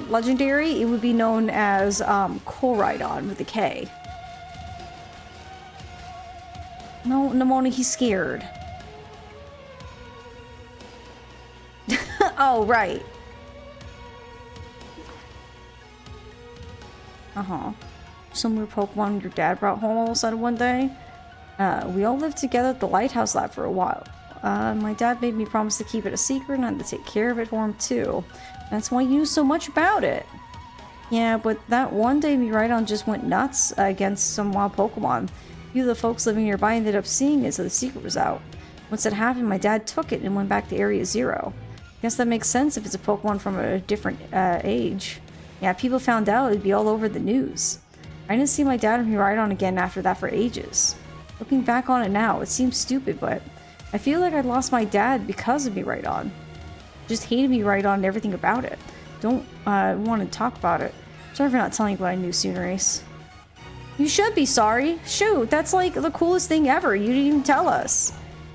[SPEAKER 1] legendary, it would be known as Koraidon with a K. No, Nimona, he's scared. Oh, right. Some weird Pokemon your dad brought home all of a sudden one day. We all lived together at the Lighthouse Lab for a while. My dad made me promise to keep it a secret and to take care of it for him too. That's why you knew so much about it. Yeah, but that one day Miraidon just went nuts against some wild Pokemon. A few of the folks living nearby ended up seeing it, so the secret was out. Once that happened, my dad took it and went back to Area 0. Guess that makes sense if it's a Pokemon from a different age. Yeah, people found out, it'd be all over the news. I didn't see my dad or Miraidon again after that for ages. Looking back on it now, it seems stupid, but I feel like I lost my dad because of Miraidon. Just hated Miraidon and everything about it. Don't want to talk about it. Sorry for not telling you what I knew sooner, Ace. You should be sorry. Shoot, that's like the coolest thing ever. You didn't even tell us.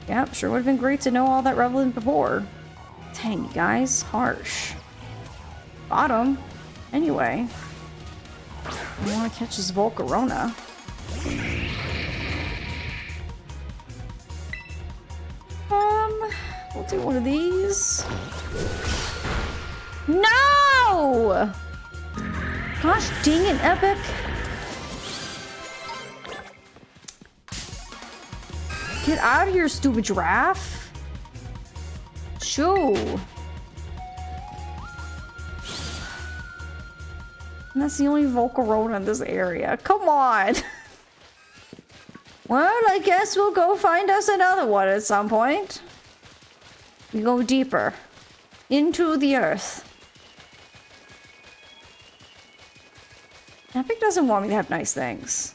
[SPEAKER 1] Yep, sure would have been great to know all that relevant before. Dang, you guys. Harsh. Bottom. Anyway. I want to catch this Volcarona. We'll do one of these. No! Gosh dang it, Epic. Get out of here, stupid giraffe. Shoo. And that's the only Volcarona in this area. Come on. Well, I guess we'll go find us another one at some point. We go deeper. Into the earth. Epic doesn't want me to have nice things.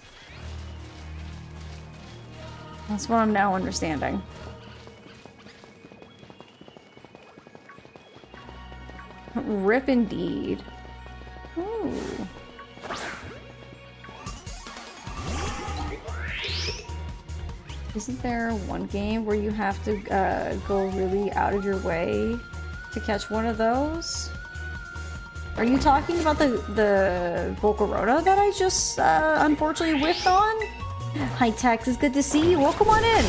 [SPEAKER 1] That's what I'm now understanding. Rip indeed. Ooh. Isn't there one game where you have to go really out of your way to catch one of those? Are you talking about the Volcarona that I just unfortunately whiffed on? Hi Tex, it's good to see you. Welcome on in.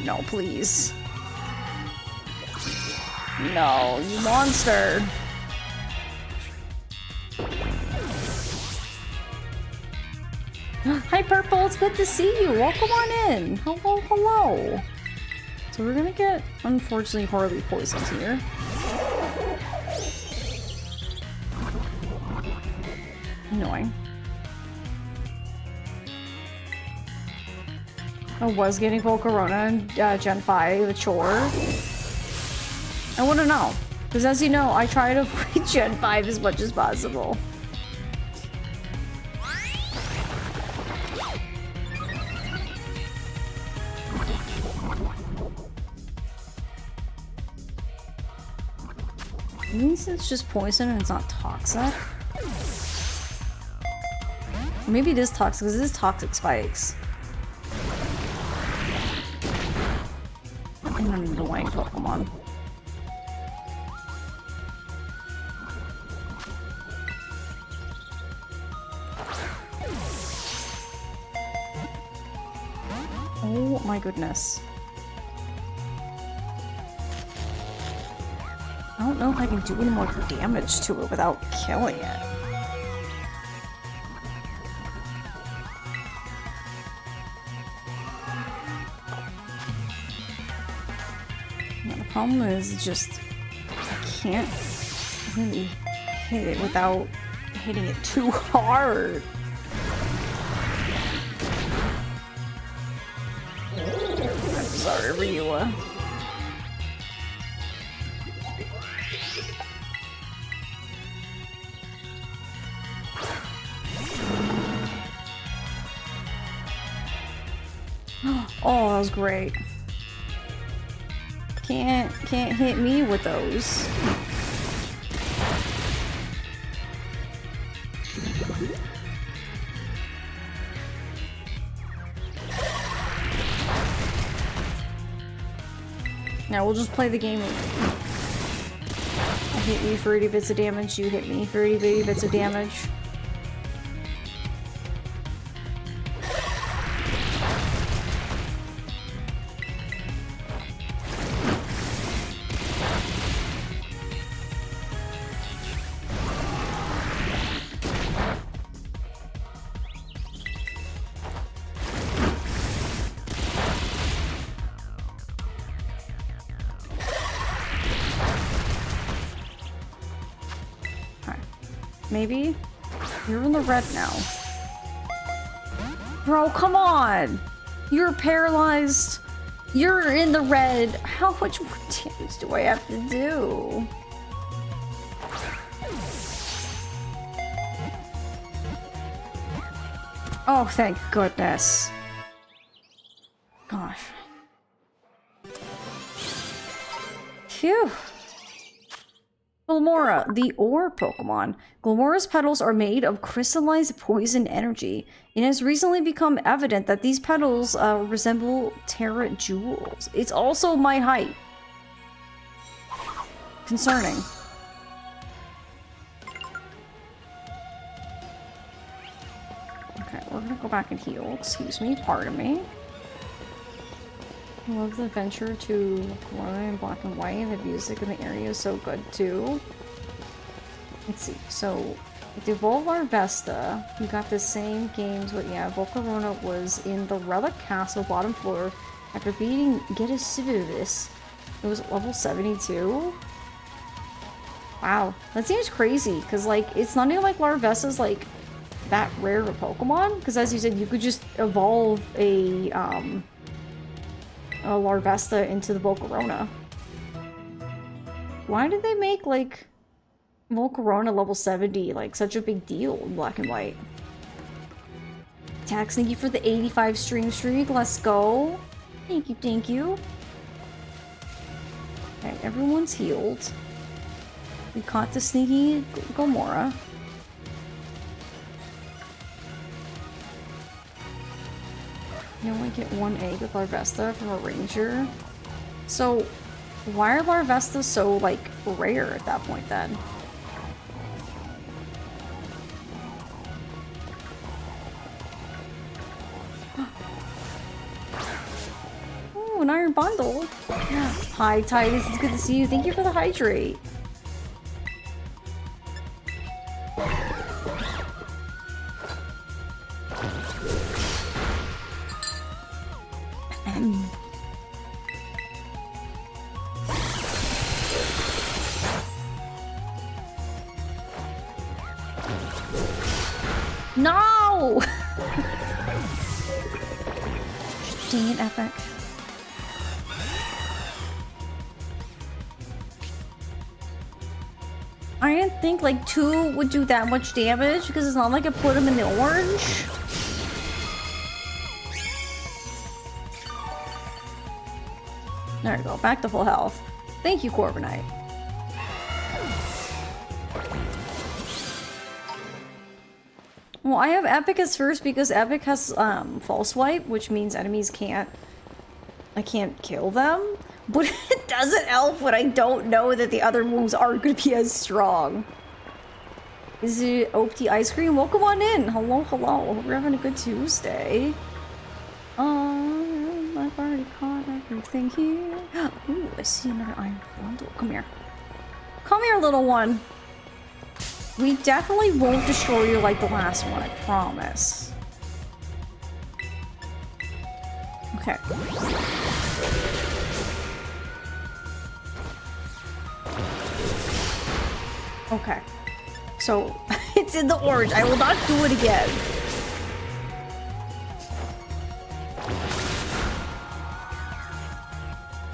[SPEAKER 1] No, please. No, you monster. Hi, Purple. It's good to see you. Welcome on in. Hello, hello. So we're gonna get, unfortunately, horribly poisoned here. Annoying. I was getting Volcarona in Gen 5 a chore. I want to know. Because as you know, I try to avoid Gen 5 as much as possible. At least it's just poison and it's not toxic. Maybe it is toxic because it is toxic spikes. And an annoying Pokemon. Oh my goodness. I don't know if I can do any more damage to it without killing it. The problem is just I can't really hit it without hitting it too hard. I'm sorry, Ryua. Oh, that was great. Can't hit me with those. Now we'll just play the game. I hit you for 80 bits of damage, you hit me for 80 bits of damage. Maybe? You're in the red now. Bro, come on! You're paralyzed. You're in the red. How much more damage do I have to do? Oh, thank goodness. Gosh. Glamora, the ore Pokemon. Glamora's petals are made of crystallized poison energy. It has recently become evident that these petals resemble Terra jewels. It's also my height. Concerning. Okay, we're gonna go back and heal. Excuse me, pardon me. I love the adventure to Glowing in black and white, and the music in the area is so good too. Let's see, so with the Evolve Larvesta, we got the same games, but yeah, Volcarona was in the Relic Castle bottom floor after beating Gedesivis. It was level 72. Wow, that seems crazy, because like, it's not even like Larvesta's like that rare of a Pokemon, because as you said, you could just evolve a Larvesta into the Volcarona. Why did they make, like, Volcarona level 70, like, such a big deal in black and white? Tax, thank you for the 85 stream streak. Let's go. Thank you, thank you. Okay, everyone's healed. We caught the sneaky Gomora. You only get one egg with Larvesta from a ranger. So, why are Larvesta so, like, rare at that point then? Oh, an iron bundle. Hi, Titus. It's good to see you. Thank you for the hydrate. No! Dang it, Epic. I didn't think like 2 would do that much damage because it's not like I put him in the orange. There we go, back to full health. Thank you, Corbinite. Well, I have Epic as first because Epic has False Swipe, which means enemies I can't kill them. But it doesn't help when I don't know that the other moves aren't going to be as strong. Is it Opti Ice Cream? Welcome on in. Hello, hello. Hope you're having a good Tuesday. I've already caught everything here. Ooh, I see another iron bundle. Come here. Come here, little one. We definitely won't destroy you like the last one, I promise. Okay. Okay. So, it's in the orange. I will not do it again.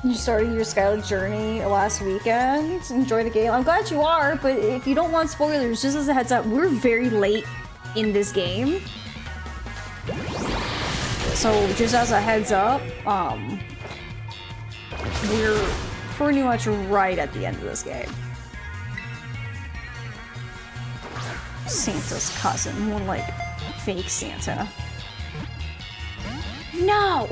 [SPEAKER 1] You started your Skyward journey last weekend. Enjoy the game. I'm glad you are, but if you don't want spoilers, just as a heads up, we're very late in this game. So just as a heads up, we're pretty much right at the end of this game. Santa's cousin, more like fake Santa. No!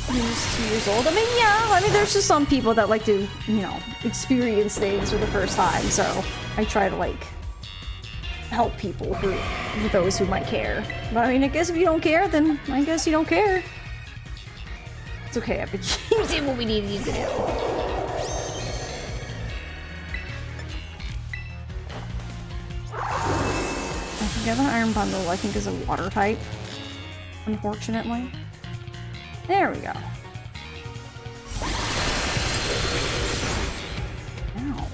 [SPEAKER 1] He's 2 years old. I mean, yeah, I mean, there's just some people that like to, you know, experience things for the first time, so I try to, like, help people for those who might care. But I mean, I guess if you don't care, then I guess you don't care. It's okay, Epic. You did what we needed you to do. I think I have an iron bundle, I think is a water type, unfortunately. There we go. Ow.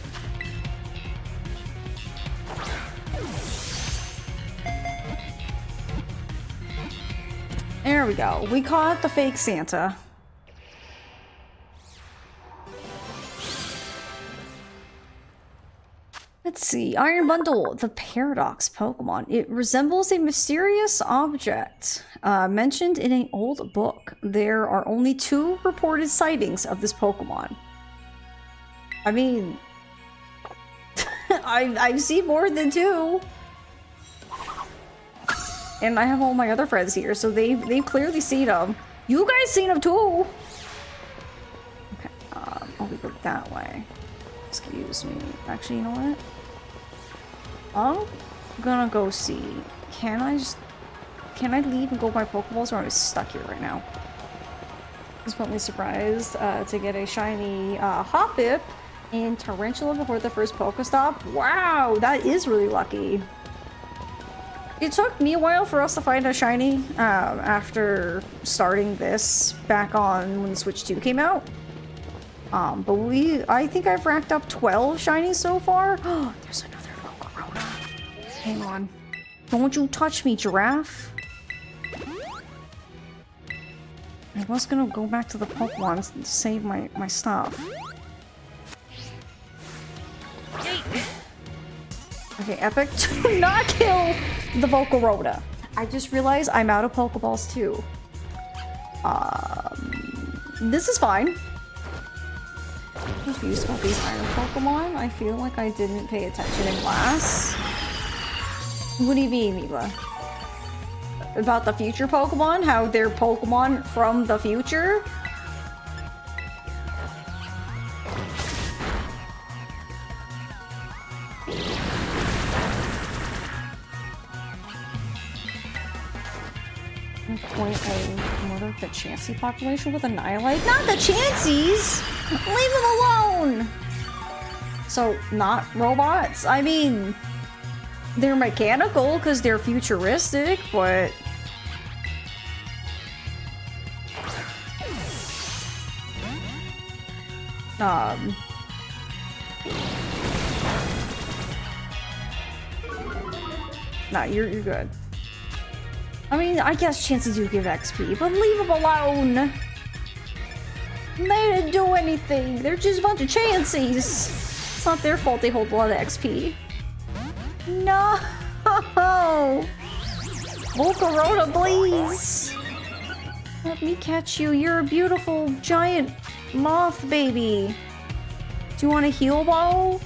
[SPEAKER 1] There we go. We caught the fake Santa. Let's see. Iron Bundle, the Paradox Pokemon. It resembles a mysterious object mentioned in an old book. There are only 2 reported sightings of this Pokemon. I mean, I've seen more than 2. And I have all my other friends here, so they've clearly seen them. You guys seen them too! Okay, I'll go that way. Excuse me. Actually, you know what? I'm gonna go see. Can I leave and go buy Pokeballs, or am I stuck here right now? I was pleasantly surprised to get a shiny Hoppip in Tarantula before the first Pokestop. Wow, that is really lucky. It took me a while for us to find a shiny after starting this back on when Switch 2 came out. But I think I've racked up 12 shinies so far. Oh, there's another Volcarona. Hang on. Don't you touch me, giraffe. I was gonna go back to the Pokemon to save my stuff. Okay, Epic, do not kill the Volcarona. I just realized I'm out of Pokeballs too. This is fine. Confused about these iron Pokemon. I feel like I didn't pay attention in class. What do you mean, Mila? About the future Pokemon? How they're Pokemon from the future? Point a murder the Chansey population with Annihilate? Not the Chanseys! Leave them alone! So, not robots? I mean, they're mechanical because they're futuristic, but... Nah, you're good. I mean, I guess chances do give XP, but leave them alone! They didn't do anything! They're just a bunch of Chanseys! It's not their fault they hold a lot of XP. No! Volcarona, please! Let me catch you. You're a beautiful giant moth baby. Do you want a heal ball?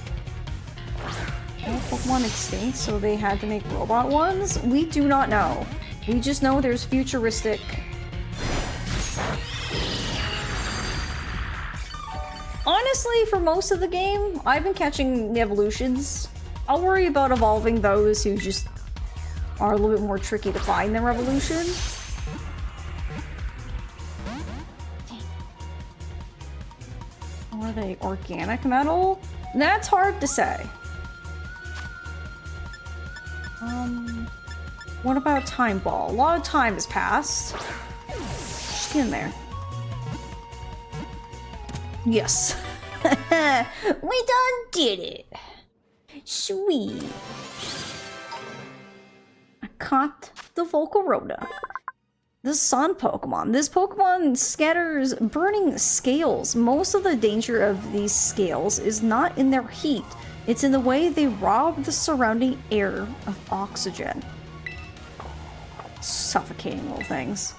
[SPEAKER 1] All Pokemon extinct, so they had to make robot ones? We do not know. We just know there's futuristic. Honestly, for most of the game, I've been catching the evolutions. I'll worry about evolving those who just are a little bit more tricky to find than Revolution. Or are they organic metal? That's hard to say. What about Time Ball? A lot of time has passed. Just get in there. Yes. We done did it. Sweet. I caught the Volcarona. The Sun Pokemon. This Pokemon scatters burning scales. Most of the danger of these scales is not in their heat. It's in the way they rob the surrounding air of oxygen. Suffocating little things.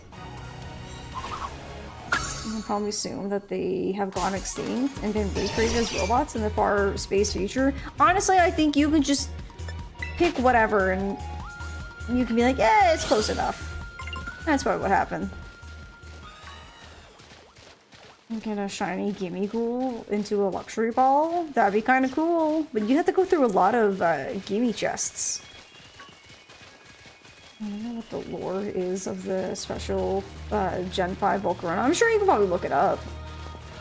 [SPEAKER 1] You can probably assume that they have gone extinct and been recreated as robots in the far space future. Honestly, I think you can just pick whatever and you can be like, yeah, it's close enough. That's probably what happened. Get a shiny Gimmighoul into a luxury ball? That'd be kind of cool. But you have to go through a lot of gimme chests. I don't know what the lore is of the special Gen 5 Volcarona. I'm sure you can probably look it up.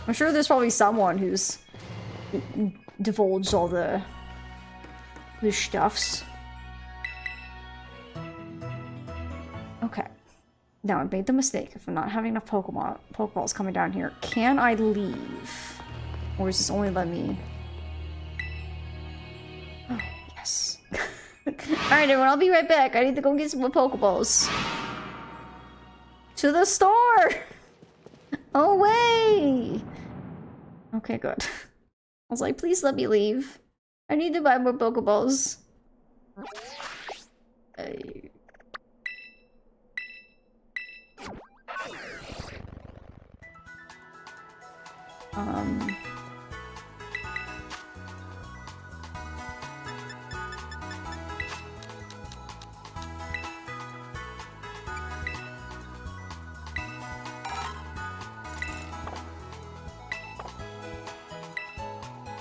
[SPEAKER 1] I'm sure there's probably someone who's divulged all the stuffs. Okay. Now, I made the mistake. If I'm not having enough Pokeballs coming down here, can I leave? Or is this only let me... Oh, yes. Alright, everyone, I'll be right back. I need to go get some more Pokeballs. To the store! Away! Okay, good. I was like, please let me leave. I need to buy more Pokeballs.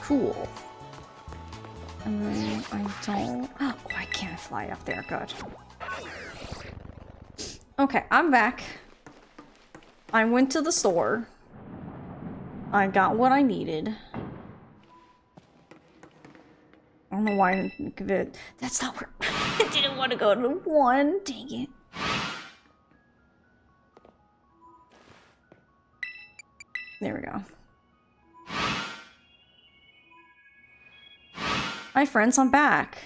[SPEAKER 1] Cool. And then I don't... Oh, I can't fly up there. Good. Okay, I'm back. I went to the store. I got what I needed. I don't know why I didn't think of it. That's not where... I didn't want to go to 1. Dang it. There we go. Hi friends, I'm back.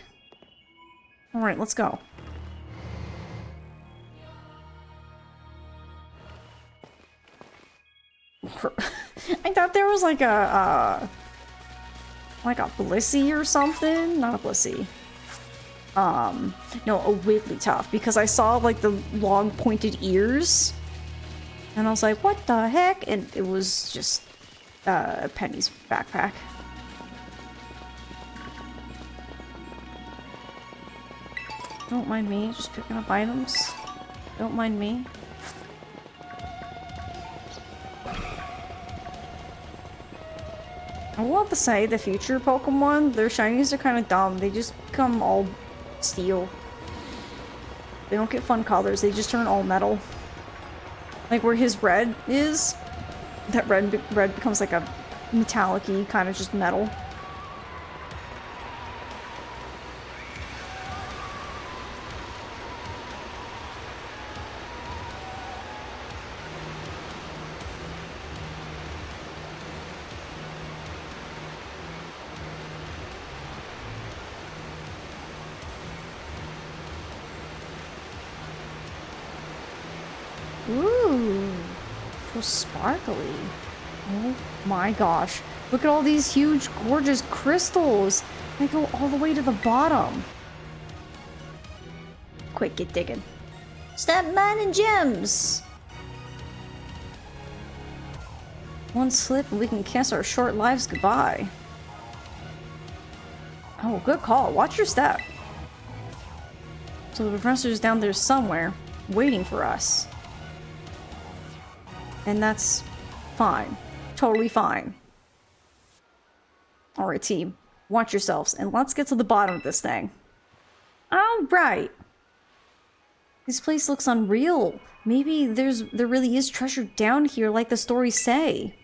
[SPEAKER 1] Alright, let's go. I thought there was like a Blissey or something? Not a Blissey. No, a Wigglytuff, because I saw like the long pointed ears. And I was like, what the heck? And it was just Penny's backpack. Don't mind me, just picking up items. Don't mind me. I will have to say, the future Pokemon, their shinies are kind of dumb. They just become all steel. They don't get fun colors, they just turn all metal. Like where his red is, that red becomes like a metallic-y, kind of just metal. Ooh, so sparkly. Oh my gosh. Look at all these huge, gorgeous crystals. They go all the way to the bottom. Quick, get digging. Stop mining gems! One slip and we can kiss our short lives goodbye. Oh, good call. Watch your step. So the professor's down there somewhere, waiting for us. And that's fine. Totally fine. Alright, team. Watch yourselves, and let's get to the bottom of this thing. Alright. This place looks unreal. Maybe there really is treasure down here like the stories say.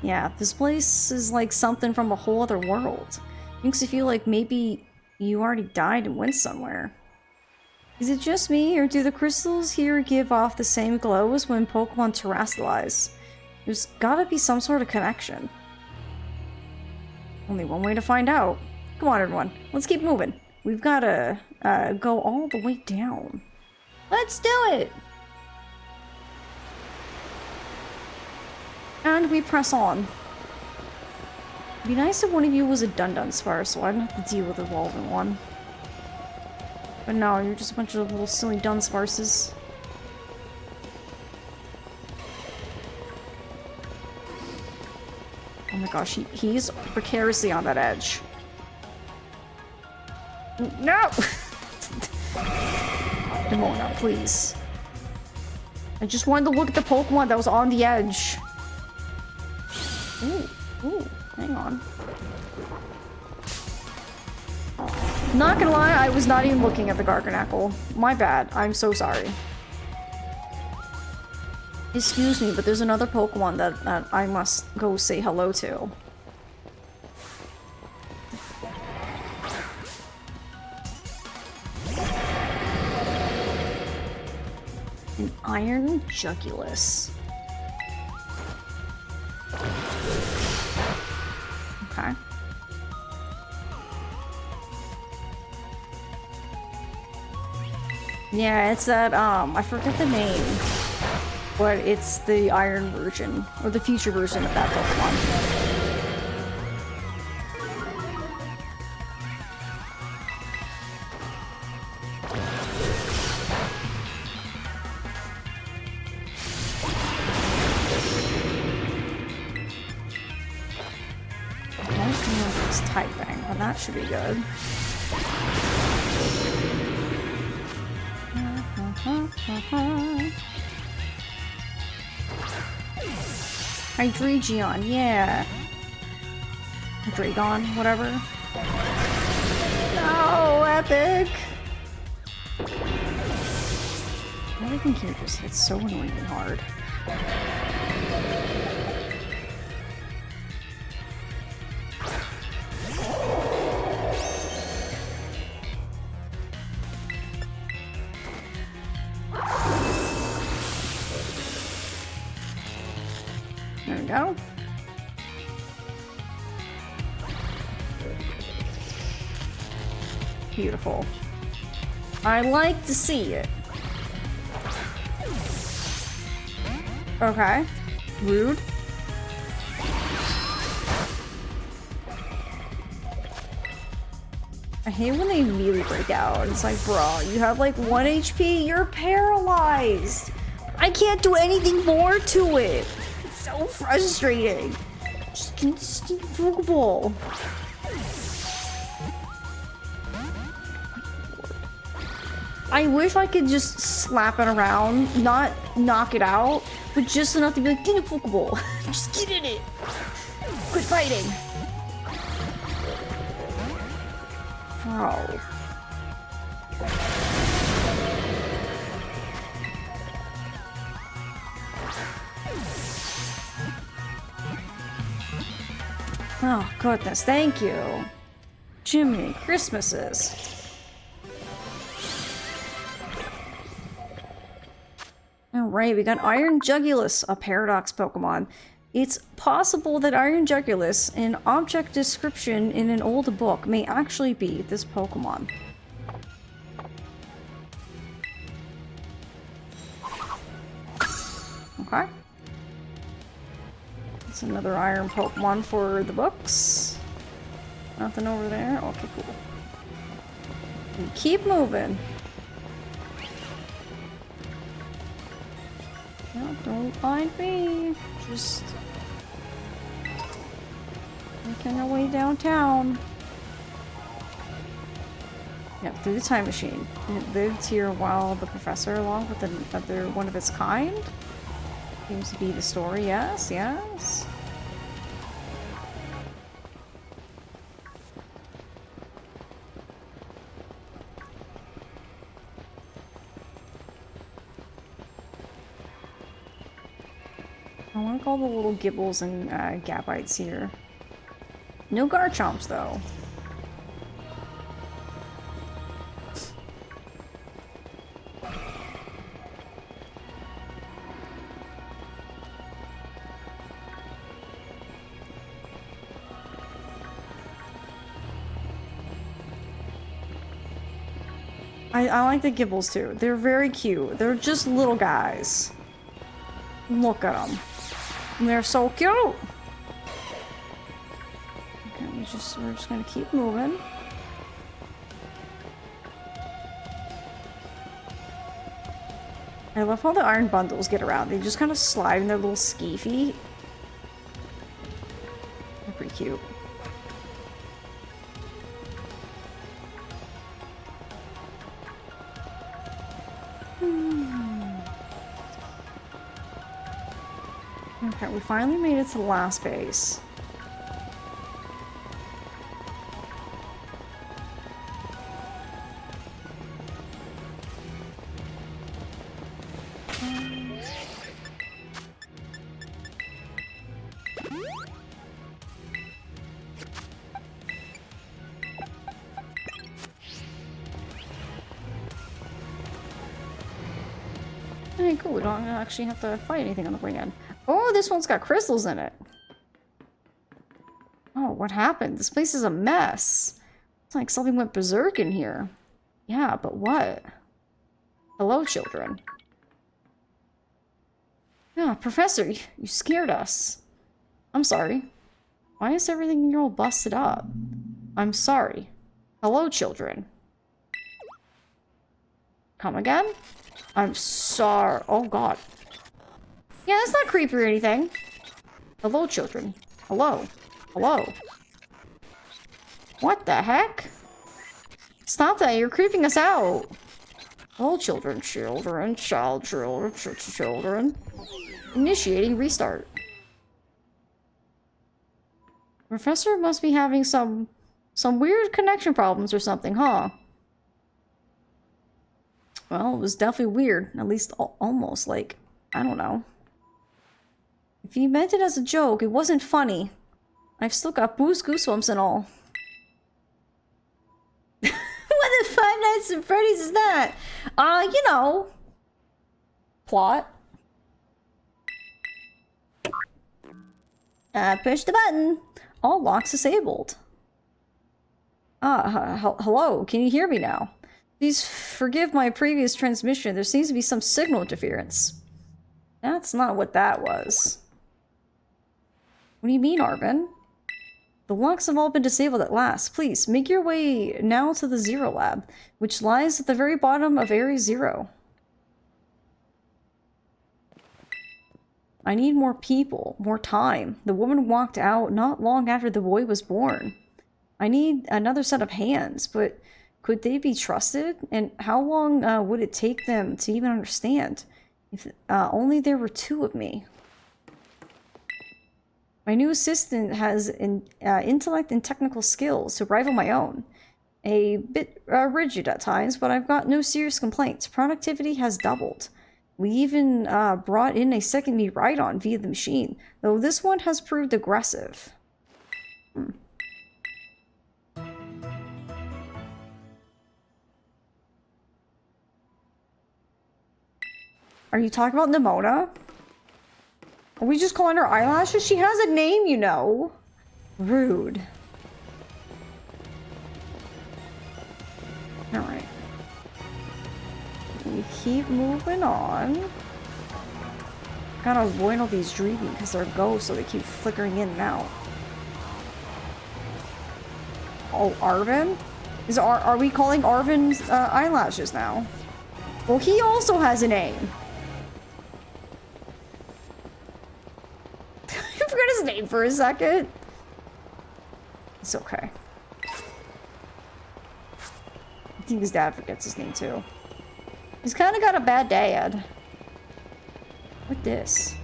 [SPEAKER 1] Yeah, this place is like something from a whole other world. Makes you feel like maybe you already died and went somewhere. Is it just me, or do the crystals here give off the same glow as when Pokemon terrestrialize? There's gotta be some sort of connection. Only one way to find out. Come on, everyone. Let's keep moving. We've gotta go all the way down. Let's do it! And we press on. It'd be nice if one of you was a Dunsparce, so I don't have to deal with evolving one. But no, you're just a bunch of little silly Dunsparces. Oh my gosh, he's precariously on that edge. No! Demona, please. I just wanted to look at the Pokemon that was on the edge. Ooh, hang on. Not gonna lie, I was not even looking at the Garganacl. My bad. I'm so sorry. Excuse me, but there's another Pokemon that I must go say hello to. An Iron Jugulis. Okay. Yeah, it's that, I forget the name, but it's the iron version, or the future version of that Pokemon. I don't know if it's typing, but that should be good. Hydreigon, yeah. Dragon, whatever. No, epic! Everything here just hits so annoyingly hard. There we go. Beautiful. I like to see it. Okay. Rude. I hate when they immediately break out. It's like, bro, you have like 1 HP, you're paralyzed. I can't do anything more to it. It's so frustrating. Just invulnerable. I wish I could just slap it around, not knock it out, but just enough to be like, get a Pokeball. Just get in it. Quit fighting. Oh. Oh, goodness, thank you. Jiminy Christmases. Alright, we got Iron Jugulus, a Paradox Pokemon. It's possible that Iron Jugulus, an object description in an old book, may actually be this Pokemon. Okay. That's another Iron Pokemon for the books. Nothing over there? Okay, cool. We keep moving. No, don't find me. Just making our way downtown. Yeah, through the time machine. It lived here while the professor, along with another one of its kind. Seems to be the story. Yes, yes. I want to call the little Gibbles and Gabites here. No Garchomps, though. I like the Gibbles, too. They're very cute. They're just little guys. Look at them. They're so cute. Okay, we're just gonna keep moving. I love how the iron bundles get around. They just kind of slide in their little ski feet. They're pretty cute. Okay, we finally made it to the last base. Okay, cool. We don't actually have to fight anything on the way in. Oh, this one's got crystals in it. Oh, what happened? This place is a mess. It's like something went berserk in here. Yeah, but what? Hello, children. Yeah, Professor, you scared us. I'm sorry. Why is everything here all busted up? I'm sorry. Hello, children. Come again? I'm sorry. Oh, God. Yeah, that's not creepy or anything. Hello, children. Hello. Hello. What the heck? Stop that, you're creeping us out. Hello, children. Children. Children. Initiating restart. Professor must be having some weird connection problems or something, huh? Well, it was definitely weird. At least almost, like, I don't know. If he meant it as a joke, it wasn't funny. I've still got goosebumps and all. What the Five Nights at Freddy's is that? You know. Plot. Push the button. All locks disabled. Hello, can you hear me now? Please forgive my previous transmission. There seems to be some signal interference. That's not what that was. What do you mean, Arvin? The locks have all been disabled at last. Please, make your way now to the Zero Lab, which lies at the very bottom of Area 0. I need more people, more time. The woman walked out not long after the boy was born. I need another set of hands, but could they be trusted? And how long would it take them to even understand? If only there were 2 of me. My new assistant has intellect and technical skills to rival my own. A bit rigid at times, but I've got no serious complaints. Productivity has doubled. We even brought in a second me ride-on via the machine, though this one has proved aggressive. Are you talking about Nimona? Are we just calling her eyelashes? She has a name, you know. Rude. Alright. We keep moving on. Gotta avoid all these dreaming because they're ghosts, so they keep flickering in and out. Oh, Arvin? Are we calling Arvin's eyelashes now? Well, he also has a name. I forgot his name for a second. It's okay. I think his dad forgets his name too. He's kind of got a bad dad. What's this?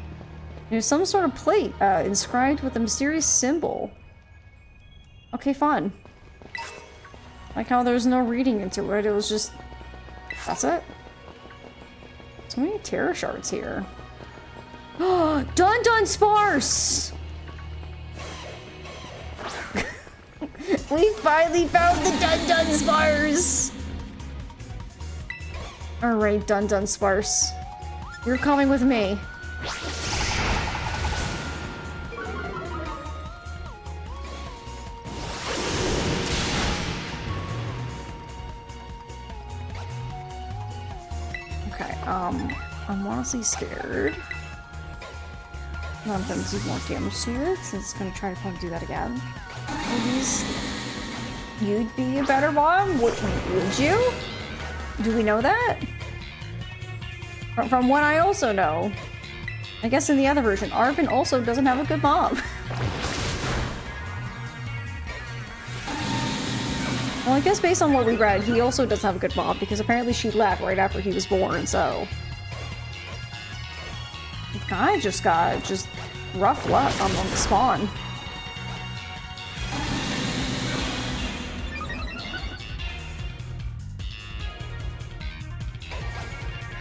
[SPEAKER 1] There's some sort of plate inscribed with a mysterious symbol. Okay, fun. Like how there's no reading into it. It was just... That's it? So many terror shards here. Dun Dun Sparse! We finally found the Dun Dun Sparse! Alright, Dun Dun Sparse. You're coming with me. Okay, I'm honestly scared. I'm gonna do more damage to it, since it's gonna try to come do that again. Please, you'd be a better mom? Would you? Do we know that? From what I also know. I guess in the other version, Arvin also doesn't have a good mom. Well, I guess based on what we read, he also doesn't have a good mom, because apparently she left right after he was born, so... The guy just got rough luck on the spawn.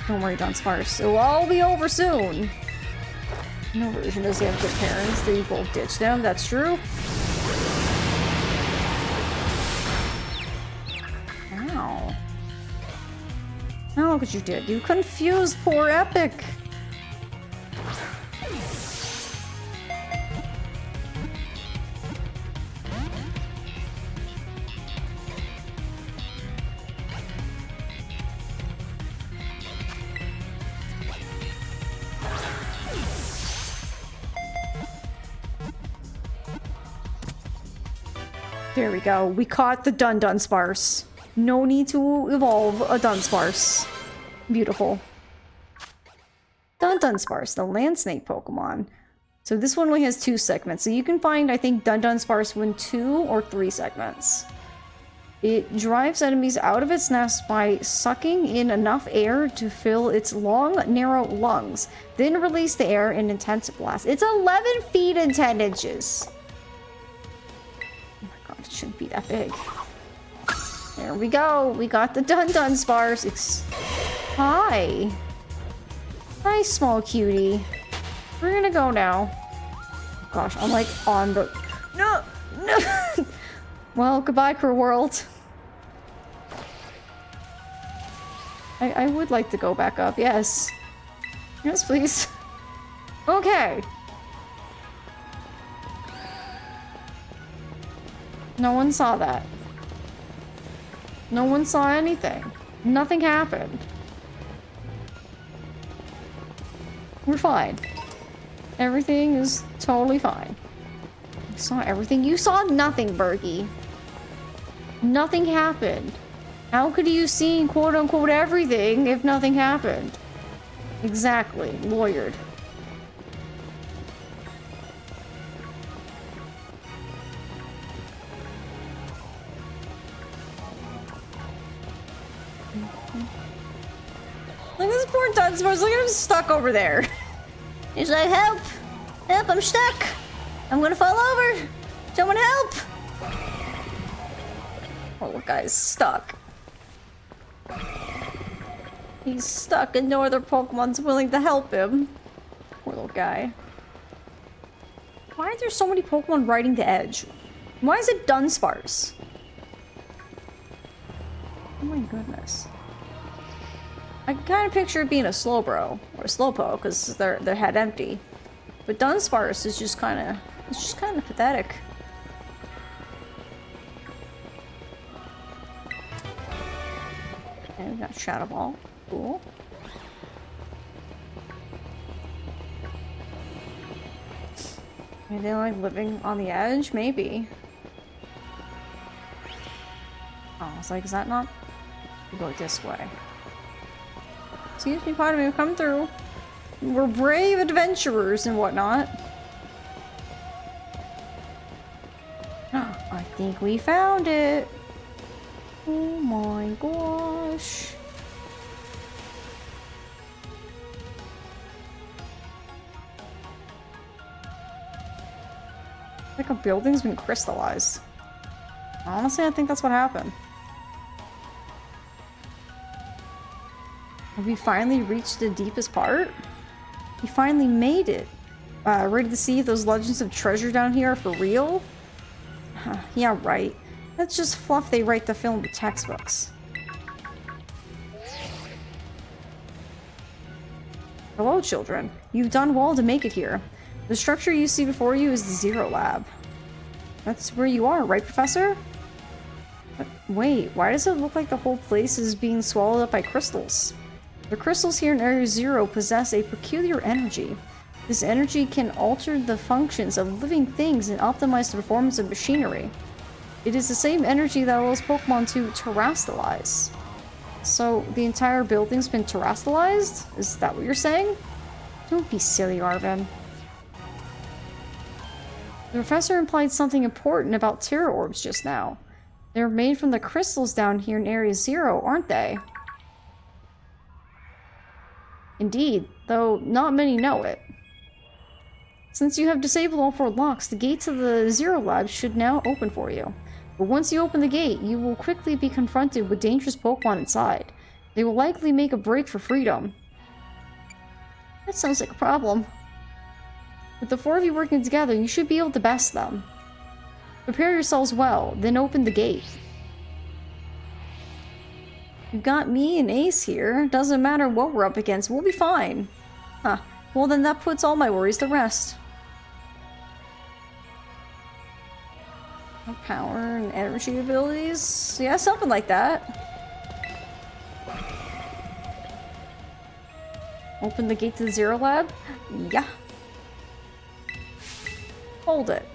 [SPEAKER 1] Don't worry, Don Sparse. It'll all be over soon. No version does he have good parents. They both ditch them. That's true. Ow. Now look what you did. You confused poor Epic. There we go. We caught the Dun Dun Sparse. No need to evolve a Dun Sparse. Beautiful. Dun Dun Sparse, the land snake Pokemon. So this one only has 2 segments. So you can find, I think, Dun Dun Sparse in 2 or 3 segments. It drives enemies out of its nest by sucking in enough air to fill its long, narrow lungs. Then release the air in intense blast. It's 11 feet and 10 inches. shouldn't be that big. There we go. We got the Dun Spars. Hi. Hi, small cutie. We're gonna go now. Gosh, I'm like on the... No! No! Well, goodbye, Crew World. I would like to go back up, yes. Yes, please. Okay. No one saw that. No one saw anything. Nothing happened. We're fine. Everything is totally fine. You saw everything. You saw nothing, Bergie. Nothing happened. How could you see quote-unquote everything if nothing happened? Exactly. Lawyered. Look at this poor Dunsparce. Look at him stuck over there. He's like, help! Help, I'm stuck! I'm gonna fall over! Someone help! Oh, the guy's stuck. He's stuck and no other Pokemon's willing to help him. Poor little guy. Why are there so many Pokemon riding the edge? Why is it Dunsparce? Oh my goodness. I can kind of picture it being a Slowbro or a Slowpoke because their head empty. But Dunsparce is just kind of, it's just kind of pathetic. And we got Shadow Ball. Cool. Maybe they like living on the edge? Maybe. Oh, I was like, is that not? We go this way. Excuse me, pardon me, come through. We're brave adventurers and whatnot. Oh, I think we found it. Oh my gosh. Like a building's been crystallized. Honestly, I think that's what happened. Have we finally reached the deepest part? We finally made it. Ready to see if those legends of treasure down here are for real? Yeah, right. That's just fluff they write the film textbooks. Hello, children. You've done well to make it here. The structure you see before you is the Zero Lab. That's where you are, right, Professor? But wait, why does it look like the whole place is being swallowed up by crystals? The crystals here in Area Zero possess a peculiar energy. This energy can alter the functions of living things and optimize the performance of machinery. It is the same energy that allows Pokemon to terrestrialize. So, the entire building's been terrestrialized? Is that what you're saying? Don't be silly, Arvin. The professor implied something important about Terra Orbs just now. They're made from the crystals down here in Area Zero, aren't they? Indeed, though not many know it. Since you have disabled all 4 locks, the gates of the Zero Lab should now open for you. But once you open the gate, you will quickly be confronted with dangerous Pokemon inside. They will likely make a break for freedom. That sounds like a problem. With the 4 of you working together, you should be able to best them. Prepare yourselves well, then open the gate. You've got me and Ace here. Doesn't matter what we're up against, we'll be fine. Huh. Well then that puts all my worries to rest. Power and energy abilities? Yeah, something like that. Open the gate to the Zero Lab? Yeah. Hold it.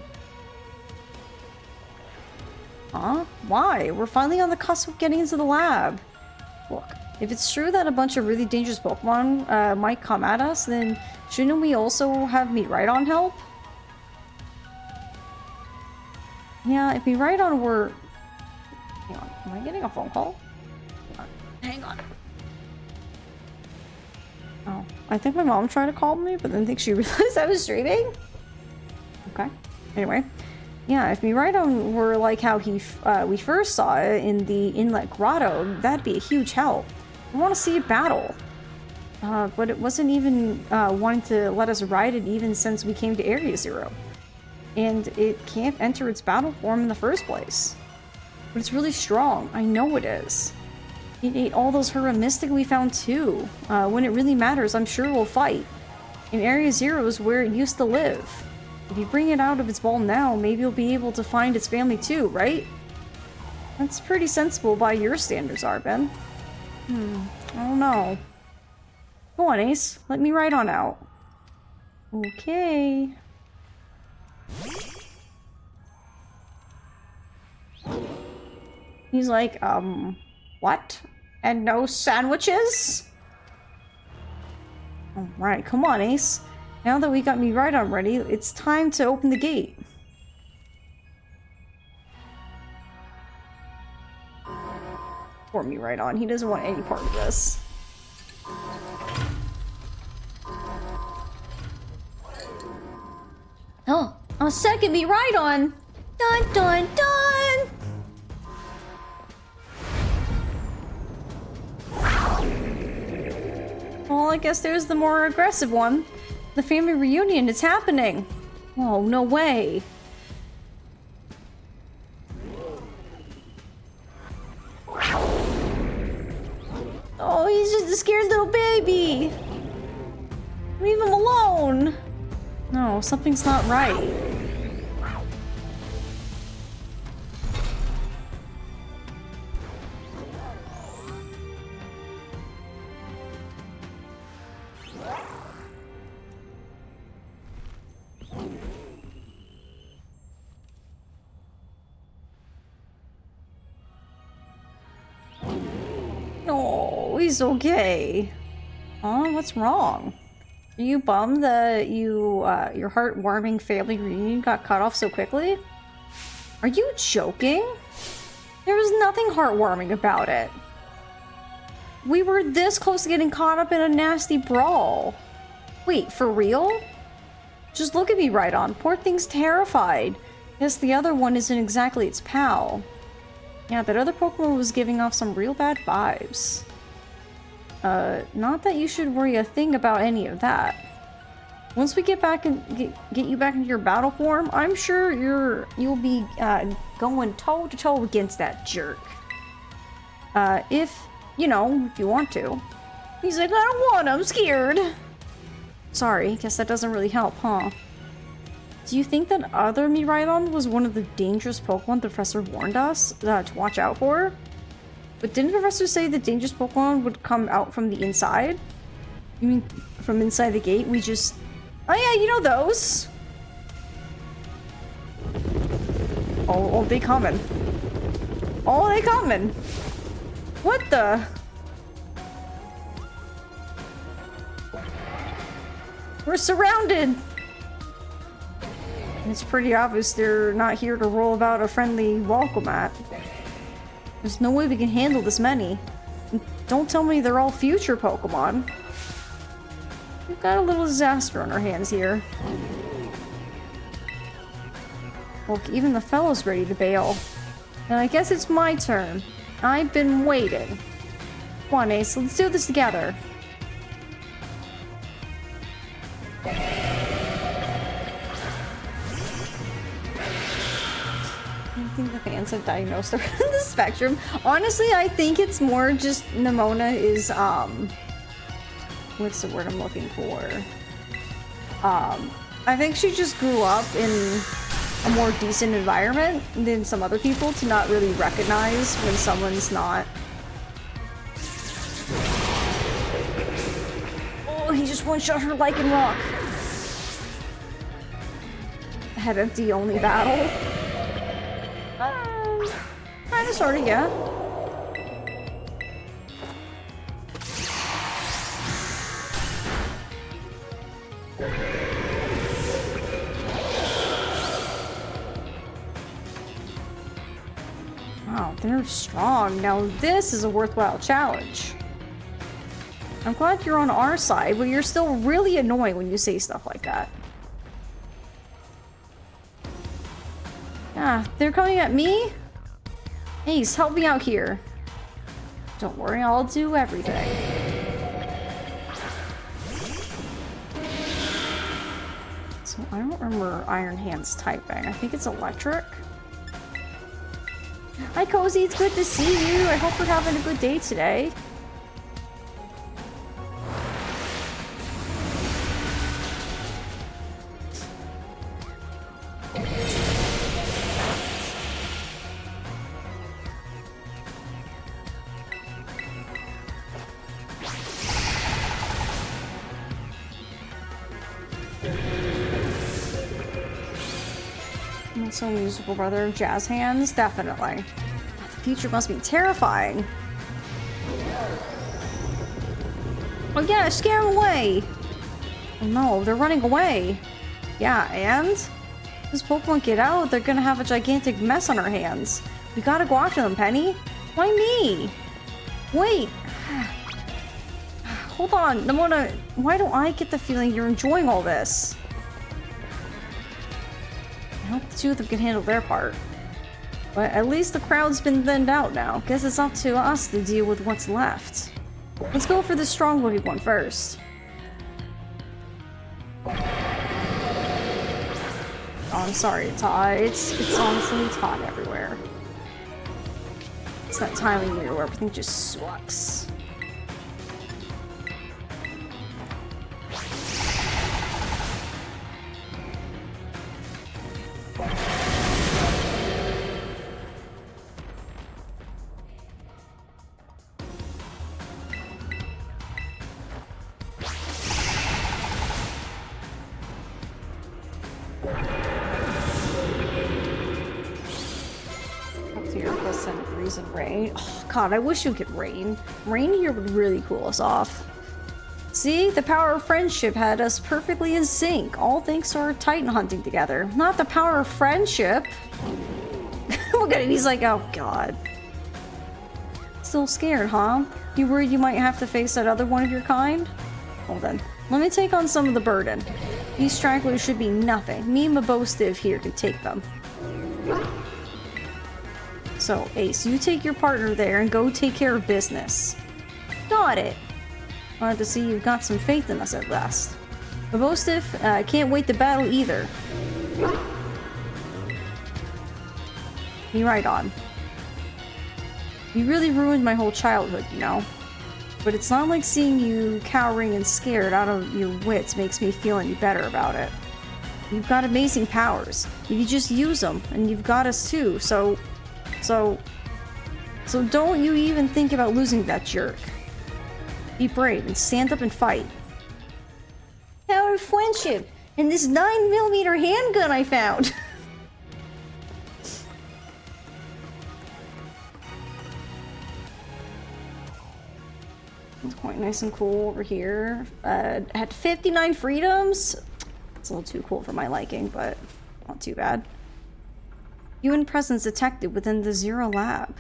[SPEAKER 1] Huh? Why? We're finally on the cusp of getting into the lab. Look, if it's true that a bunch of really dangerous Pokemon might come at us, then shouldn't we also have Miraidon help? Yeah, if Miraidon were... Hang on, am I getting a phone call? Hang on. Oh, I think my mom tried to call me, but then I think she realized I was streaming. Okay. Anyway, Yeah, if Miraidon were like how we first saw it in the Inlet Grotto, that'd be a huge help. I want to see it battle. But it wasn't even wanting to let us ride it even since we came to Area Zero. And it can't enter its battle form in the first place. But it's really strong. I know it is. It ate all those Hura Mystic we found too. When it really matters, I'm sure we'll fight. And Area Zero is where it used to live. If you bring it out of its ball now, maybe you'll be able to find its family too, right? That's pretty sensible by your standards, Arben. I don't know. Go on, Ace. Let me ride on out. Okay. He's like, what? And no sandwiches? Alright, come on, Ace. Now that we got Miraidon ready, it's time to open the gate. Poor Miraidon, he doesn't want any part of this. Oh, a second Miraidon! Dun dun dun! Well, I guess there's the more aggressive one. The family reunion is happening. Oh, no way. Oh, he's just a scared little baby. Leave him alone. No, something's not right. No, he's okay. Oh, what's wrong? Are you bummed that your heartwarming family reunion got cut off so quickly? Are you joking? There was nothing heartwarming about it. We were this close to getting caught up in a nasty brawl. Wait, for real? Just look at me, Rhydon. Poor thing's terrified. Guess the other one isn't exactly its pal. Yeah, that other Pokemon was giving off some real bad vibes. Not that you should worry a thing about any of that. Once we get back and get you back into your battle form, I'm sure you'll be going toe to toe against that jerk. If you want to. He's like, I don't want. I'm scared. Sorry, guess that doesn't really help, huh? Do you think that other Miraidon was one of the dangerous Pokemon the professor warned us to watch out for? But didn't the professor say the dangerous Pokemon would come out from the inside? You mean from inside the gate? We just... Oh yeah, you know those! Oh, they coming. Oh, they coming! What the... We're surrounded! It's pretty obvious they're not here to roll about a friendly welcome mat. There's no way we can handle this many. And don't tell me they're all future Pokemon. We've got a little disaster on our hands here. Look, even the fellow's ready to bail. And I guess it's my turn. I've been waiting. Come on, Ace, let's do this together. I think the fans have diagnosed her in the spectrum. Honestly, I think it's more just Nimona is, what's the word I'm looking for? I think she just grew up in a more decent environment than some other people to not really recognize when someone's not. Oh, he just one-shot her like in rock. Head empty only battle. Kinda, sorta, yeah. Wow, they're strong. Now this is a worthwhile challenge. I'm glad you're on our side, but you're still really annoying when you say stuff like that. Yeah, they're coming at me? Ace, help me out here. Don't worry, I'll do everything. So I don't remember Iron Hand's typing. I think it's electric. Hi Cozy, it's good to see you. I hope you're having a good day today. So musical brother of jazz hands, definitely. The future must be terrifying. Oh yeah, scare them away. Oh no, they're running away. Yeah, and this Pokemon get out, they're gonna have a gigantic mess on our hands. We gotta go after them, Penny. Why me? Wait. Hold on, Namona, why do I get the feeling you're enjoying all this? I hope the two of them can handle their part. But at least the crowd's been thinned out now. Guess it's up to us to deal with what's left. Let's go for the strong-looking one first. Oh, I'm sorry, it's hot. It's honestly, it's hot everywhere. It's that time of year where everything just sucks. Rain. Oh god, I wish you could rain. Rain here would really cool us off. See, the power of friendship had us perfectly in sync, all thanks to our Titan hunting together. Not the power of friendship. Look at it, he's like, oh god. Still scared, huh? You worried you might have to face that other one of your kind? Well then, let me take on some of the burden. These stragglers should be nothing. Me and Mabostiv here can take them. So, Ace, you take your partner there and go take care of business. Got it. Glad to see you've got some faith in us at last. Mabostiv, can't wait to battle either. Be right on. You really ruined my whole childhood, you know? But it's not like seeing you cowering and scared out of your wits makes me feel any better about it. You've got amazing powers. If you just use them, and you've got us too, so don't you even think about losing that jerk. Be brave and stand up and fight. Power of friendship and this 9mm handgun I found. It's quite nice and cool over here. Had 59 freedoms. It's a little too cool for my liking, but not too bad. Human presence detected within the Zero Lab.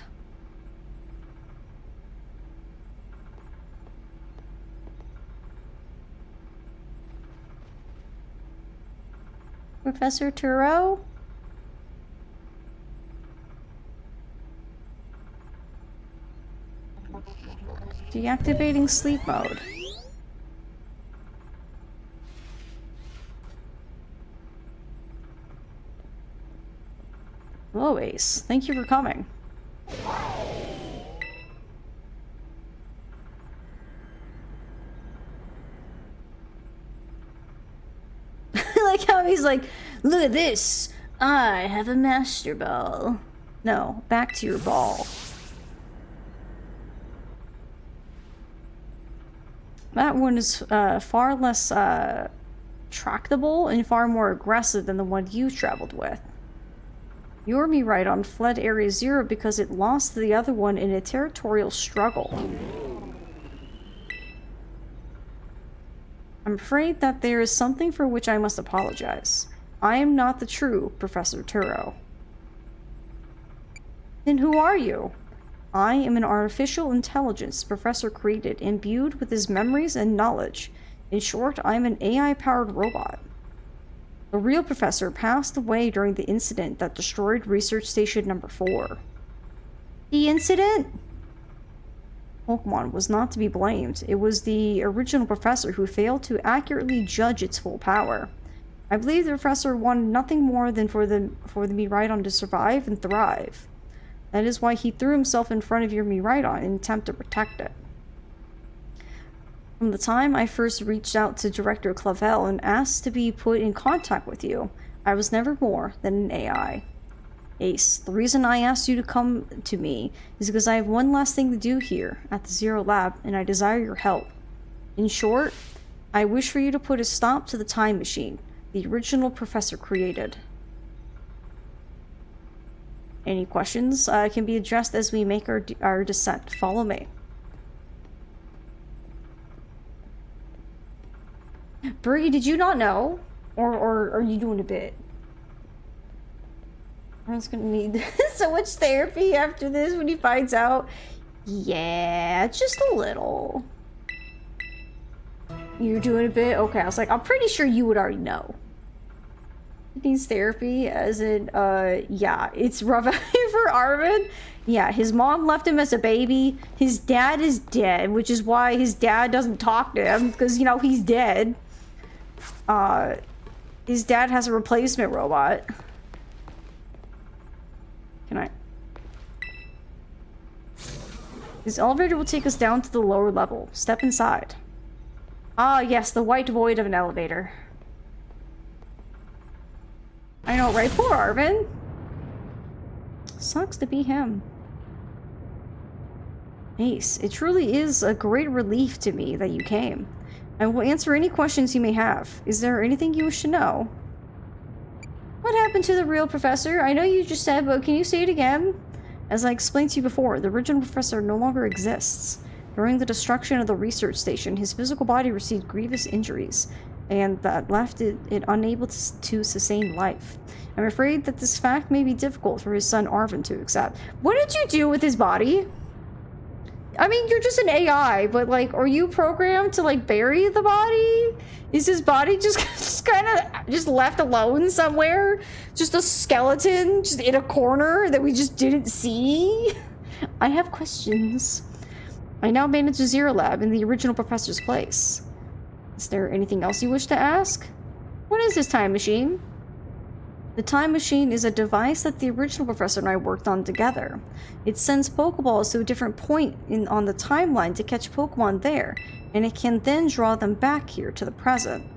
[SPEAKER 1] Professor Turo? Deactivating sleep mode. Hello, Ace. Thank you for coming. Like how he's like, look at this. I have a master ball. No, back to your ball. That one is far less tractable and far more aggressive than the one you traveled with. You're me right on fled Area Zero because it lost to the other one in a territorial struggle. I'm afraid that there is something for which I must apologize. I am not the true Professor Turo. Then who are you? I am an artificial intelligence the Professor created, imbued with his memories and knowledge. In short, I am an AI-powered robot. The real professor passed away during the incident that destroyed Research Station number 4. The incident? Pokémon was not to be blamed. It was the original professor who failed to accurately judge its full power. I believe the professor wanted nothing more than for the Miraidon to survive and thrive. That is why he threw himself in front of your Miraidon in an attempt to protect it. From the time I first reached out to Director Clavel and asked to be put in contact with you, I was never more than an AI. Ace, the reason I asked you to come to me is because I have one last thing to do here at the Zero Lab, and I desire your help. In short, I wish for you to put a stop to the time machine the original professor created. Any questions can be addressed as we make our descent. Follow me. Bree, did you not know? Or are you doing a bit? I'm just gonna need so much therapy after this when he finds out. Yeah, just a little. You're doing a bit? Okay, I was like, I'm pretty sure you would already know. He needs therapy, as in, yeah, it's rough for Arvin. Yeah, his mom left him as a baby. His dad is dead, which is why his dad doesn't talk to him, because, you know, he's dead. His dad has a replacement robot. Can I? This elevator will take us down to the lower level. Step inside. Ah, yes, the white void of an elevator. I know, right? Poor Arvin. Sucks to be him. Ace, it truly is a great relief to me that you came. I will answer any questions you may have. Is there anything you wish to know? What happened to the real professor? I know you just said, but can you say it again? As I explained to you before, the original professor no longer exists. During the destruction of the research station, his physical body received grievous injuries, and that left it unable to sustain life. I'm afraid that this fact may be difficult for his son Arvin to accept. What did you do with his body? I mean, you're just an AI, but, like, are you programmed to, like, bury the body? Is his body just kind of just left alone somewhere? Just a skeleton just in a corner that we just didn't see? I have questions. I now manage the Zero Lab in the original professor's place. Is there anything else you wish to ask? What is this time machine? The time machine is a device that the original professor and I worked on together. It sends Pokeballs to a different point on the timeline to catch Pokemon there, and it can then draw them back here to the present.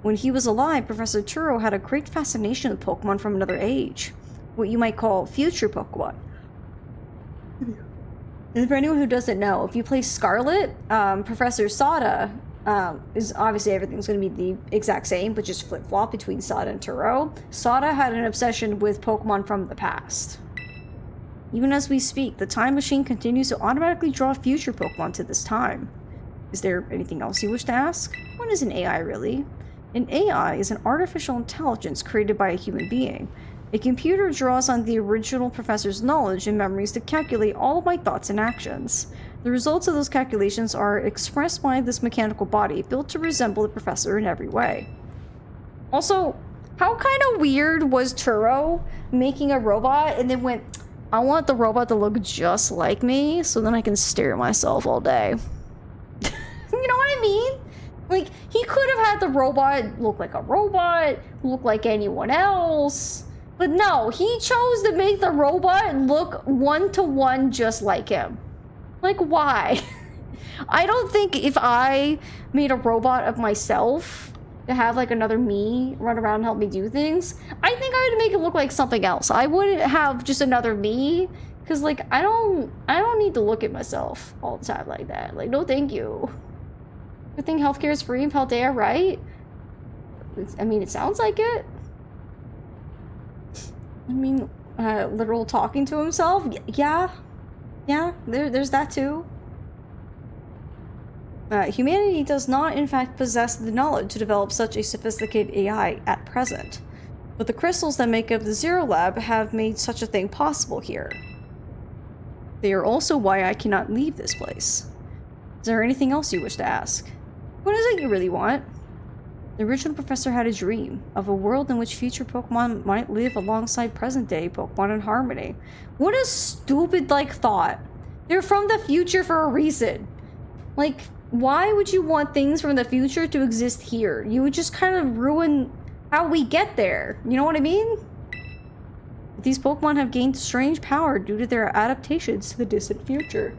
[SPEAKER 1] When he was alive, Professor Turo had a great fascination with Pokemon from another age, what you might call future Pokemon. And for anyone who doesn't know, if you play Scarlet, Professor Sada is obviously everything's going to be the exact same, but just flip-flop between Sada and Turo. Sada had an obsession with Pokemon from the past. Even as we speak, the time machine continues to automatically draw future Pokemon to this time. Is there anything else you wish to ask? What is an AI really? An AI is an artificial intelligence created by a human being. A computer draws on the original professor's knowledge and memories to calculate all of my thoughts and actions. The results of those calculations are expressed by this mechanical body, built to resemble the professor in every way. Also, how kind of weird was Turo making a robot and then went, I want the robot to look just like me so then I can stare at myself all day. You know what I mean? Like, he could have had the robot look like a robot, look like anyone else. But no, he chose to make the robot look one-to-one just like him. Like, why? I don't think if I made a robot of myself to have, like, another me run around and help me do things, I think I would make it look like something else. I wouldn't have just another me, because, like, I don't need to look at myself all the time like that. Like, no thank you. Good thing healthcare is free in Paldea, right? I mean, it sounds like it. I mean, literal talking to himself? Yeah. Yeah, there's that too. Humanity does not, in fact, possess the knowledge to develop such a sophisticated AI at present. But the crystals that make up the Zero Lab have made such a thing possible here. They are also why I cannot leave this place. Is there anything else you wish to ask? What is it you really want? The original professor had a dream of a world in which future Pokemon might live alongside present-day Pokemon in harmony. What a stupid, thought. They're from the future for a reason. Why would you want things from the future to exist here? You would just kind of ruin how we get there. You know what I mean? These Pokemon have gained strange power due to their adaptations to the distant future.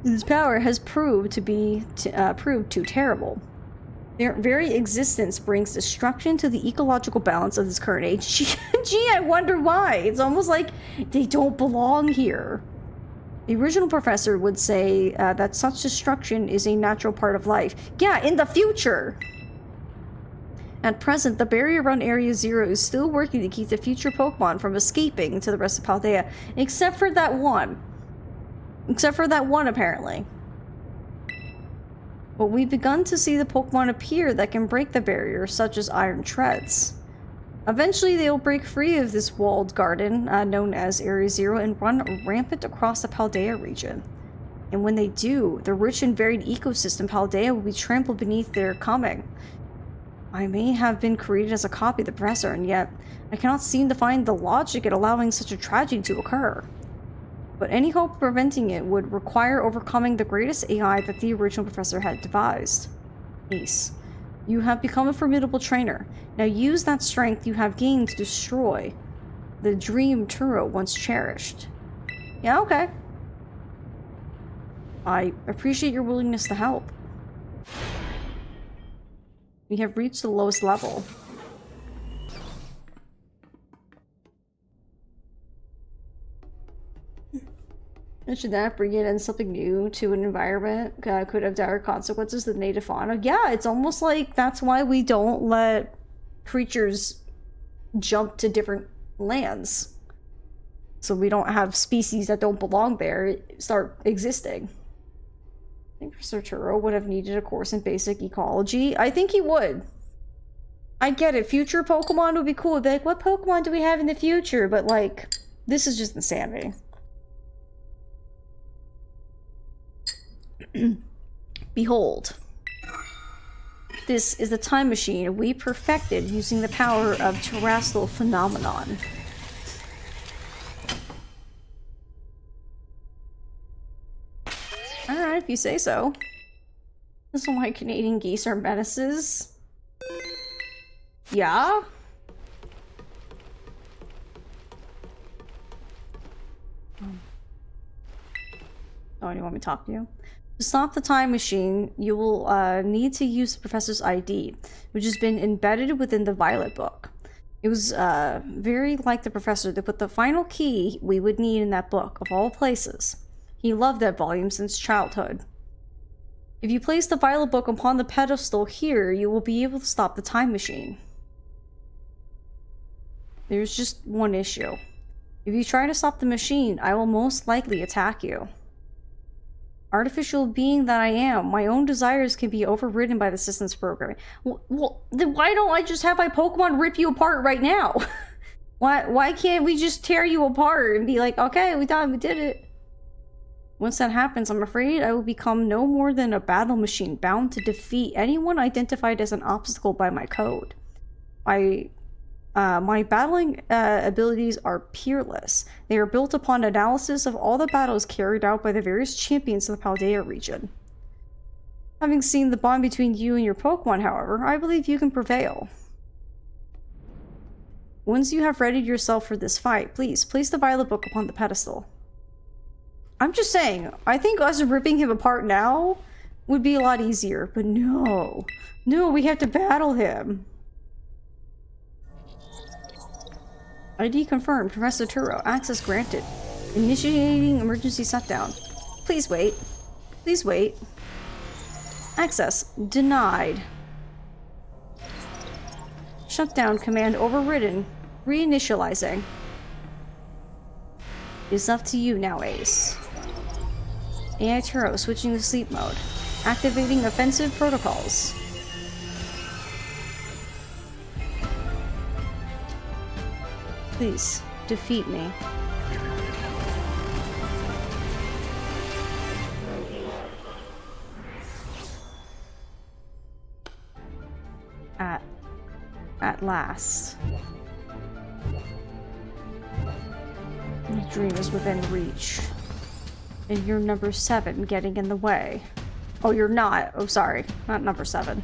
[SPEAKER 1] This power has proved too terrible. Their very existence brings destruction to the ecological balance of this current age. Gee, I wonder why. It's almost like they don't belong here. The original professor would say that such destruction is a natural part of life. Yeah, in the future! At present, the barrier around Area Zero is still working to keep the future Pokemon from escaping to the rest of Paldea, except for that one. Except for that one, apparently. But we've begun to see the Pokemon appear that can break the barrier, such as Iron Treads. Eventually, they'll break free of this walled garden, known as Area Zero, and run rampant across the Paldea region. And when they do, the rich and varied ecosystem Paldea will be trampled beneath their coming. I may have been created as a copy of the professor, and yet I cannot seem to find the logic in allowing such a tragedy to occur. But any hope of preventing it would require overcoming the greatest AI that the original professor had devised. Ace, you have become a formidable trainer. Now use that strength you have gained to destroy the dream Turo once cherished. Yeah, okay. I appreciate your willingness to help. We have reached the lowest level. Mention that bringing in something new to an environment could have dire consequences to the native fauna. Yeah, it's almost like that's why we don't let creatures jump to different lands. So we don't have species that don't belong there start existing. I think Professor Turo would have needed a course in basic ecology. I think he would. I get it. Future Pokemon would be cool. It'd be like, what Pokemon do we have in the future? But this is just insanity. Behold. This is the time machine we perfected using the power of terrestrial phenomenon. Alright, if you say so. This is why Canadian geese are menaces. Yeah? Oh, you want me to talk to you? To stop the time machine, you will need to use the professor's ID, which has been embedded within the Violet book. It was very like the professor to put the final key we would need in that book, of all places. He loved that volume since childhood. If you place the Violet book upon the pedestal here, you will be able to stop the time machine. There's just one issue. If you try to stop the machine, I will most likely attack you. Artificial being that I am, my own desires can be overridden by the system's programming. Well, then why don't I just have my Pokemon rip you apart right now? Why can't we just tear you apart and be like, okay, we did it. Once that happens, I'm afraid I will become no more than a battle machine bound to defeat anyone identified as an obstacle by my code. My battling abilities are peerless. They are built upon analysis of all the battles carried out by the various champions of the Paldea region. Having seen the bond between you and your Pokemon, however, I believe you can prevail. Once you have readied yourself for this fight, please place the Violet book upon the pedestal. I'm just saying, I think us ripping him apart now would be a lot easier, but no. No, we have to battle him. ID confirmed. Professor Turo. Access granted. Initiating emergency shutdown. Please wait. Please wait. Access denied. Shutdown command overridden. Reinitializing. It's up to you now, Ace. AI Turo switching to sleep mode. Activating offensive protocols. Please, defeat me. At last. My dream is within reach. And you're number 7 getting in the way. Oh, you're not. Oh, sorry. Not number 7.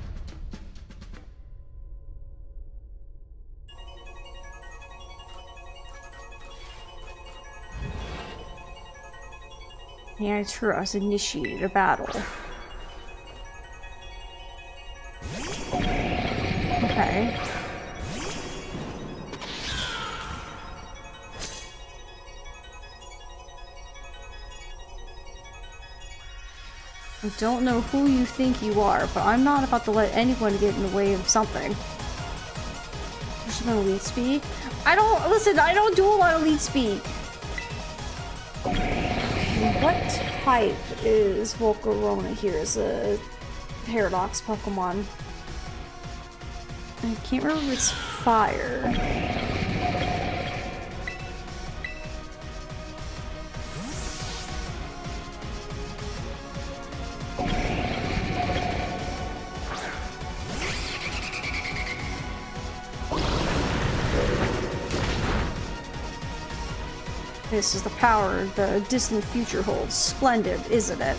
[SPEAKER 1] The Antitrust initiated a battle. Okay. I don't know who you think you are, but I'm not about to let anyone get in the way of something. You're just gonna lead speak? I don't do a lot of lead speak. What type is Volcarona here as a Paradox Pokemon? I can't remember if it's fire. This is the power the distant future holds. Splendid, isn't it?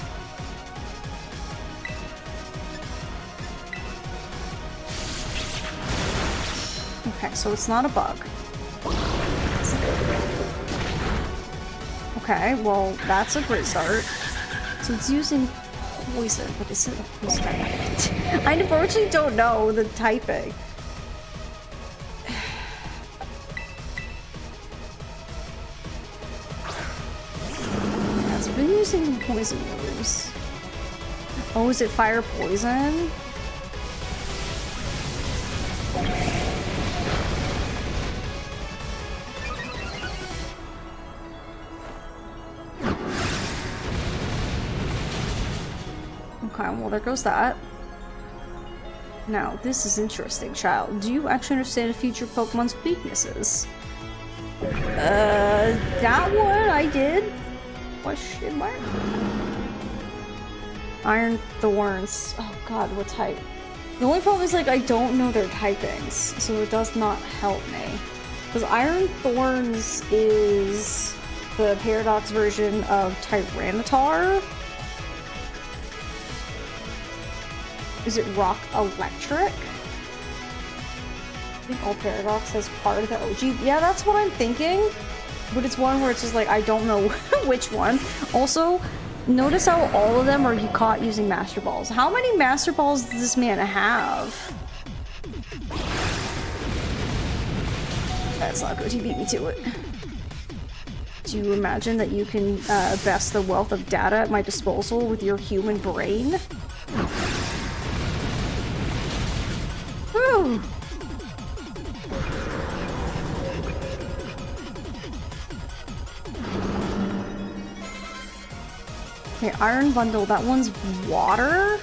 [SPEAKER 1] Okay, so it's not a bug. Okay, well, that's a great start. So it's using poison, but is it a poison type? I unfortunately don't know the typing. Been using poison moves. Oh, is it fire poison? Okay, well there goes that. Now, this is interesting, child. Do you actually understand a future Pokemon's weaknesses? That one I did. Question mark? Iron Thorns. Oh god, what type? The only problem is, like, I don't know their typings, so it does not help me. Because Iron Thorns is the Paradox version of Tyranitar. Is it Rock Electric? I think all Paradox has part of the OG. Yeah, that's what I'm thinking. But it's one where it's just like, I don't know which one. Also, notice how all of them are caught using Master Balls. How many Master Balls does this man have? That's not good. He beat me to it. Do you imagine that you can best the wealth of data at my disposal with your human brain? Whew. Okay, Iron Bundle, that one's water?